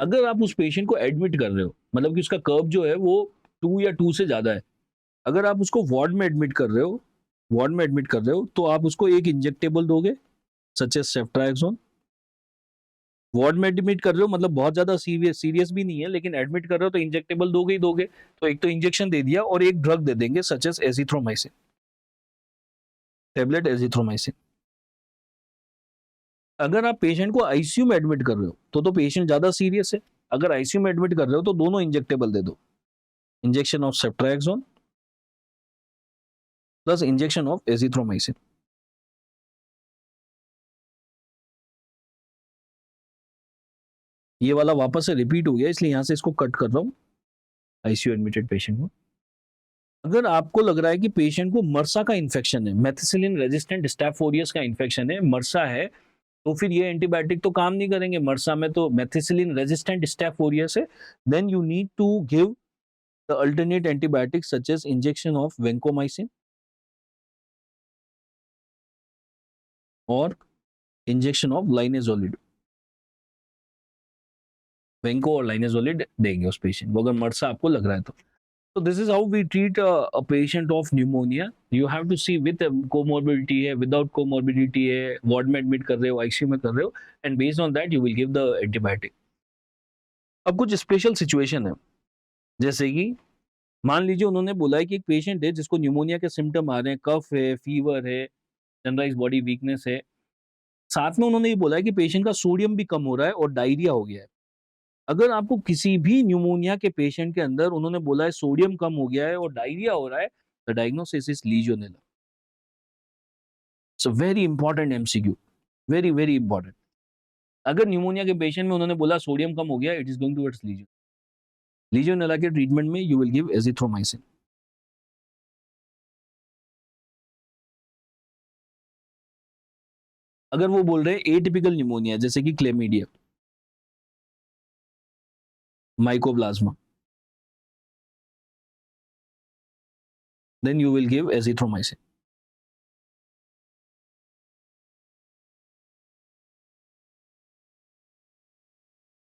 अगर आप उस पेशेंट को एडमिट कर रहे हो, मतलब कि उसका कर्व जो है वो 2 या 2 से ज्यादा है, अगर आप उसको वार्ड में एडमिट कर रहे हो, तो आप उसको एक इंजेक्टेबल दोगे सच एज सेफ्ट्राक्सोन। वार्ड में एडमिट कर रहे हो मतलब बहुत ज्यादा सीरियस भी नहीं है, लेकिन एडमिट कर रहे हो तो इंजेक्टेबल दोगे ही दोगे। तो एक तो इंजेक्शन दे दिया और एक ड्रग दे देंगे such as azithromycin, tablet azithromycin. अगर आप पेशेंट को आईसीयू में एडमिट कर रहे हो तो पेशेंट ज्यादा सीरियस है। अगर आईसीयू में एडमिट कर रहे हो तो दोनों इंजेक्टेबल दे दो, injection of ceftriaxone plus injection of azithromycin. ये वाला वापस से रिपीट हो गया, इसलिए यहां से इसको कट कर रहा हूं, आईसीयू एडमिटेड पेशेंट को। अगर आपको लग रहा है कि पेशेंट को मर्सा का इन्फेक्शन है, मेथिसिलिन रेजिस्टेंट स्टैफ ओरियस का इन्फेक्शन है, मर्सा है, तो फिर ये एंटीबायोटिक तो काम नहीं करेंगे। मर्सा में तो मेथिसिलिन रेजिस्टेंट स्टैफ ओरियस है, then you need to give the alternate antibiotic such as injection of vancomycin और इंजेक्शन ऑफ लाइनेजोलिड। वेंको और लाइनेजोलिड देंगे उस पेशेंट को अगर मर्सा आपको लग रहा है तो। So this is how we treat a patient of pneumonia. You have to see with comorbidity है, without comorbidity है, वार्ड में एडमिट कर रहे हो, आईसीयू में कर रहे हो, and based on that you will give the antibiotic. अब कुछ स्पेशल सिचुएशन है, जैसे कि मान लीजिए उन्होंने बोला है कि एक पेशेंट है जिसको न्यूमोनिया के सिम्टम आ रहे हैं, कफ है, फीवर है, जनरलाइज बॉडी वीकनेस है। साथ में उन्होंने ये बोला है कि पेशेंट का सोडियम भी कम हो रहा है और डायरिया हो गया है। अगर आपको किसी भी न्यूमोनिया के पेशेंट के अंदर उन्होंने बोला है सोडियम कम हो गया है और डायरिया हो रहा है, the diagnosis is Legionella. It's a very important MCQ, very very important. अगर न्यूमोनिया के पेशेंट में उन्होंने बोला सोडियम कम हो गया, it is going towards lesion. Legionella के ट्रीटमेंट में यू विल गिव एजिथ्रोमाइसिन। अगर वो बोल रहे हैं एटिपिकल न्यूमोनिया जैसे कि chlamydia, mycoplasma, then you will give azithromycin.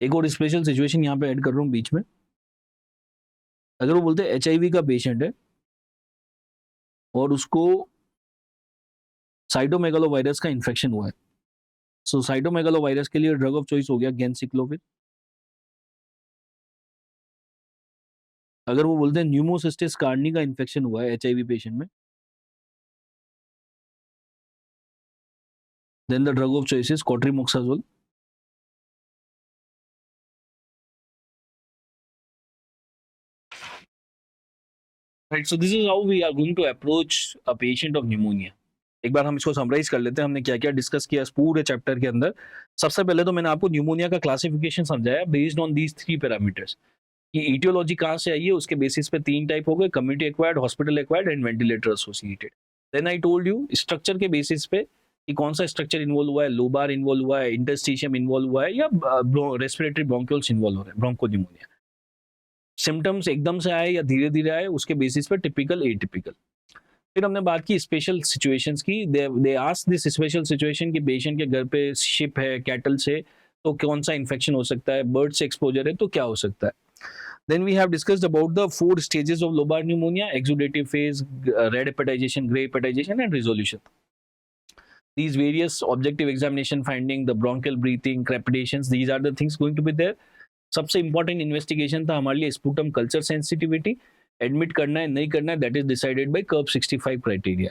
एक और स्पेशल सिचुएशन यहाँ पे ऐड कर रहा हूँ बीच में। अगर वो बोलते हैं एचआईवी का पेशेंट है और उसको साइटोमेगालोवायरस का इन्फेक्शन हुआ है, सो साइटोमेगालोवायरस के लिए ड्रग ऑफ चॉइस हो गया गेंसिक्लोविर। अगर वो बोलते हैं न्यूमोसिस्टिस कार्नी का इन्फेक्शन हुआ है एचआईवी पेशेंट में, then the drug of choice is cotrimoxazole. Right, so this is how we are going to approach a patient of pneumonia. एक बार हम इसको समराइज कर लेते हैं, हमने क्या क्या डिस्कस किया इस पूरे चैप्टर के अंदर। सबसे पहले तो मैंने आपको न्यूमोनिया का क्लासिफिकेशन समझाया बेस्ड ऑन दीज 3 पैरामीटर्स। ये ईटियोलॉजी कहाँ से आई है, उसके बेसिस पे 3 टाइप हो गए, community acquired, hospital acquired and ventilator associated. Then I told you structure के बेसिस पे कि कौन सा स्ट्रक्चर इन्वॉल्व हुआ है, लोबार इन्वॉल्व हुआ है, इंटरस्टिशियम इन्वॉल्व हुआ है या रेस्पिरेटरी ब्रोंक्यूल्स इन्वॉल्व हो रहे हैं, ब्रोंकोन्यूमोनिया। सिम्टम्स एकदम से आए या धीरे धीरे आए, उसके बेसिस पे टिपिकल एटिपिकल। फिर हमने बात की स्पेशल सिचुएशंस की। They ask this special situation कि पेशेंट के घर पे शिप है, कैटल से, तो कौन सा इन्फेक्शन हो सकता है, बर्ड से एक्सपोजर है तो क्या हो सकता है। Then we have discussed about the 4 stages of lobar pneumonia: exudative phase, red hepatization, gray hepatization, and resolution. These various objective examination finding, the bronchial breathing, crepitations, these are the things going to be there. सबसे important investigation था हमारे लिए sputum culture sensitivity. Admit करना है नहीं करना है, that is decided by कर्ब 65 criteria.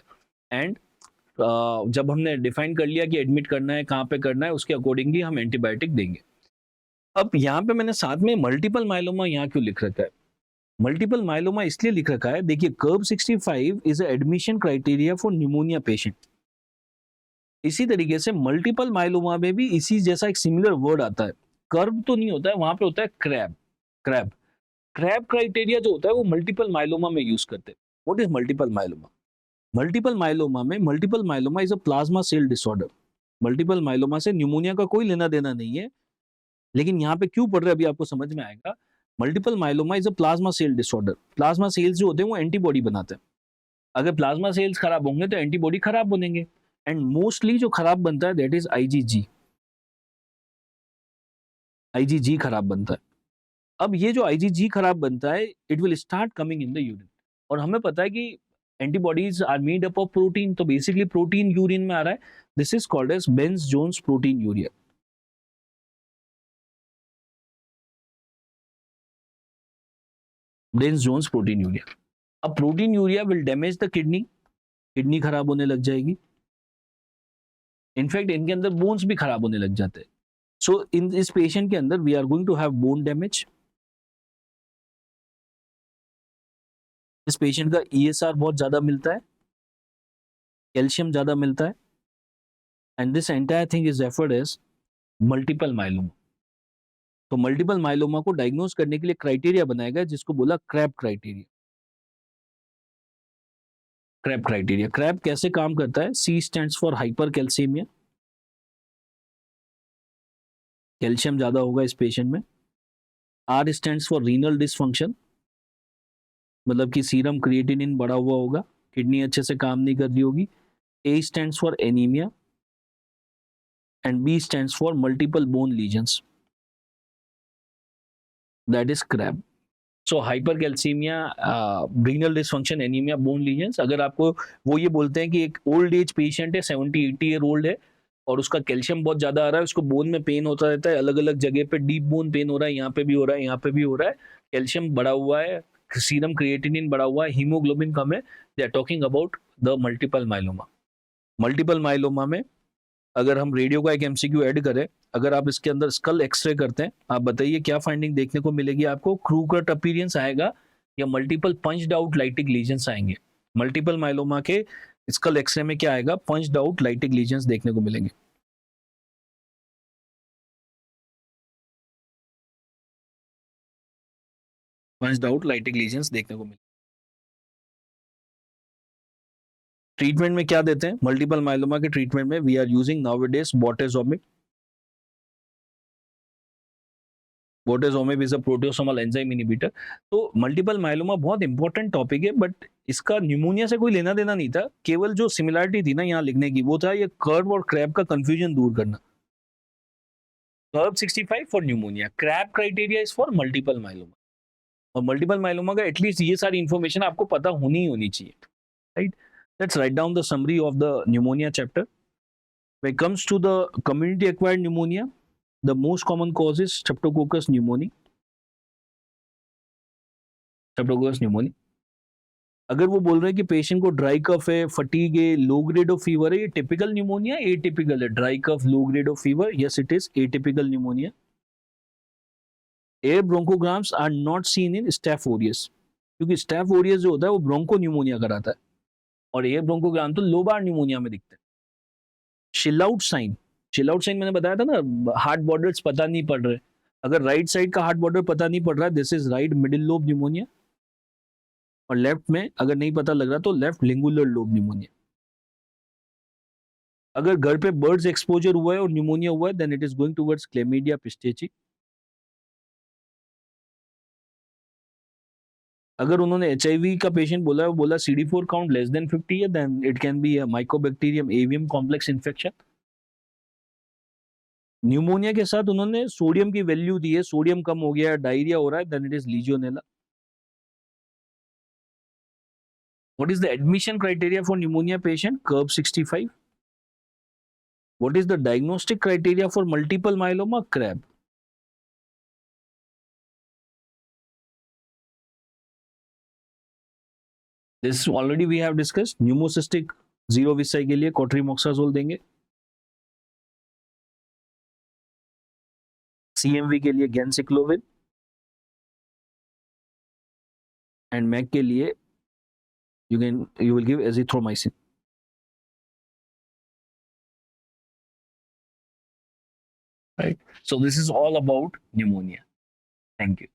And जब हमने डिफाइन कर लिया कि एडमिट करना है, कहाँ पे करना है, उसके अकॉर्डिंगली हम एंटीबायोटिक देंगे। अब यहाँ पे मैंने साथ में मल्टीपल माइलोमा यहाँ क्यों लिख रखा है? मल्टीपल माइलोमा इसलिए लिख रखा है, देखिए कर्ब 65 is admission criteria for pneumonia patient. इसी तरीके से मल्टीपल माइलोमा में भी इसी जैसा एक सिमिलर वर्ड आता है, कर्ब तो नहीं होता है, वहां पे होता है क्रैब। क्रैब क्रैब क्राइटेरिया जो होता है वो मल्टीपल माइलोमा में यूज करते हैं। What is multiple myeloma? Multiple myeloma में, multiple myeloma is a plasma cell disorder. Multiple myeloma से न्यूमोनिया का कोई लेना देना नहीं है, लेकिन यहाँ पे क्यों पढ़ रहे हैं अभी आपको समझ में आएगा। Multiple myeloma is a plasma cell disorder. Plasma cells जो होते हैं वो एंटीबॉडी बनाते हैं। अगर प्लाज्मा सेल्स खराब होंगे तो एंटीबॉडी खराब बनेंगे, एंड मोस्टली जो खराब बनता है दैट इज आईजीजी। आईजीजी खराब बनता है। अब ये जो आईजीजी खराब बनता है, it will start coming in the urine, और हमें पता है कि antibodies are made up of protein, तो बेसिकली प्रोटीन यूरिन में आ रहा है। This is called as Bence Jones proteinuria. Bence Jones proteinuria. अब proteinuria will damage the kidney, kidney खराब होने लग जाएगी। इनफैक्ट इनके अंदर बोन्स भी खराब होने लग जाते हैं। सो इन इस पेशेंट के अंदर we are going to have bone damage. इस पेशेंट का ईएसआर बहुत ज्यादा मिलता है, कैल्शियम ज्यादा मिलता है, and this entire thing is referred as multiple myeloma. तो मल्टीपल माइलोमा को डायग्नोज करने के लिए क्राइटेरिया बनाया गया जिसको बोला crab criteria. Crab criteria, crab कैसे काम करता है? C stands for hypercalcaemia, calcium ज्यादा होगा इस पेशेंट में। R stands for renal dysfunction, मतलब कि सीरम क्रिएटिनिन बढ़ा हुआ होगा, किडनी अच्छे से काम नहीं कर रही होगी। A stands for anaemia, and B stands for multiple bone lesions, that is crab. So hypercalcaemia, renal dysfunction, anaemia, bone lesions. अगर आपको वो ये बोलते हैं कि एक ओल्ड एज पेशेंट है, 70-80 ईयर ओल्ड है, और उसका कैल्शियम बहुत ज्यादा आ रहा है, उसको बोन में पेन होता रहता है, अलग अलग जगह पे डीप बोन पेन हो रहा है, यहाँ पे भी हो रहा है, यहाँ पे भी हो रहा है, कैल्शियम बढ़ा हुआ है, सीरम क्रिएटिनिन बढ़ा हुआ है, हीमोग्लोबिन कम है, they are talking about the multiple myeloma. Multiple myeloma में अगर हम रेडियो का एक एमसीक्यू ऐड करें, अगर आप इसके अंदर स्कल एक्सरे करते हैं, आप बताइए क्या फाइंडिंग देखने को मिलेगी आपको? क्रू कट अपीयरेंस आएगा या multiple punched out lytic lesions आएंगे? मल्टीपल माइलोमा के स्कल एक्सरे में क्या आएगा? पंच्ड आउट लाइटिक लीजन्स देखने को मिलेंगे। पंच्ड आउट लाइटिक लीजन्स देखने को मिलेंगे। ट्रीटमेंट में क्या देते हैं? मल्टीपल माइलोमा के ट्रीटमेंट में we are using nowadays bortezomib. Bortezomib is a proteasomal enzyme inhibitor. तो मल्टीपल माइलोमा बहुत इंपॉर्टेंट टॉपिक है, बट इसका न्यूमोनिया से कोई लेना देना नहीं था। केवल जो सिमिलरिटी थी ना यहाँ लिखने की, वो था ये कर्व और क्रैब का कंफ्यूजन दूर करना। Curve 65 for pneumonia, crab criteria is for multiple myeloma. और मल्टीपल माइलोमा का एटलीस्ट ये सारी इंफॉर्मेशन आपको पता होनी ही होनी चाहिए, right? Let's write down the summary of the pneumonia chapter. When it comes to the community acquired pneumonia, the most common cause is Streptococcus pneumoniae. Streptococcus pneumoniae. अगर वो बोल रहे हैं कि पेशेंट को ड्राई कफ है, फटीग है, लो grade of fever है, ये टिपिकल न्यूमोनिया, एटिपिकल है? Dry cough, low grade of fever, yes it is atypical pneumonia. Air bronchograms are not seen in Staph aureus, क्योंकि स्टेफ ओरियस जो होता है वो ब्रोंको न्यूमोनिया कराता है, और एयर ब्रोंकोग्राम तो लोबार न्यूमोनिया में दिखते हैं। Silhouette sign, silhouette sign मैंने बताया था ना, हार्ट बॉर्डर्स पता नहीं पड़ रहे। अगर राइट साइड का हार्ट बॉर्डर पता नहीं पड़ रहा है, this is right middle lobe pneumonia. और लेफ्ट में अगर नहीं पता लग रहा तो लेफ्ट लिंगुलर लोब न्यूमोनिया। अगर घर पे बर्ड्स एक्सपोजर हुआ है और न्यूमोनिया हुआ है, then it is going towards chlamydia psittaci. अगर उन्होंने एचआईवी का पेशेंट बोला है, वो बोला CD4 काउंट लेस देन 50 है, then it can be a mycobacterium avium complex infection. Pneumonia के साथ उन्होंने सोडियम की वैल्यू दी है, सोडियम कम हो गया, डायरिया हो रहा है, then it is legionella. What is the admission criteria for pneumonia patient? Curve 65. What is the diagnostic criteria for multiple myeloma? CRAB. This already we have discussed. Pneumocystic zero visci के लिए cotrimoxazole देंगे, CMV के लिए ganciclovir, and MAC के लिए you will give azithromycin. Right. So this is all about pneumonia. Thank you.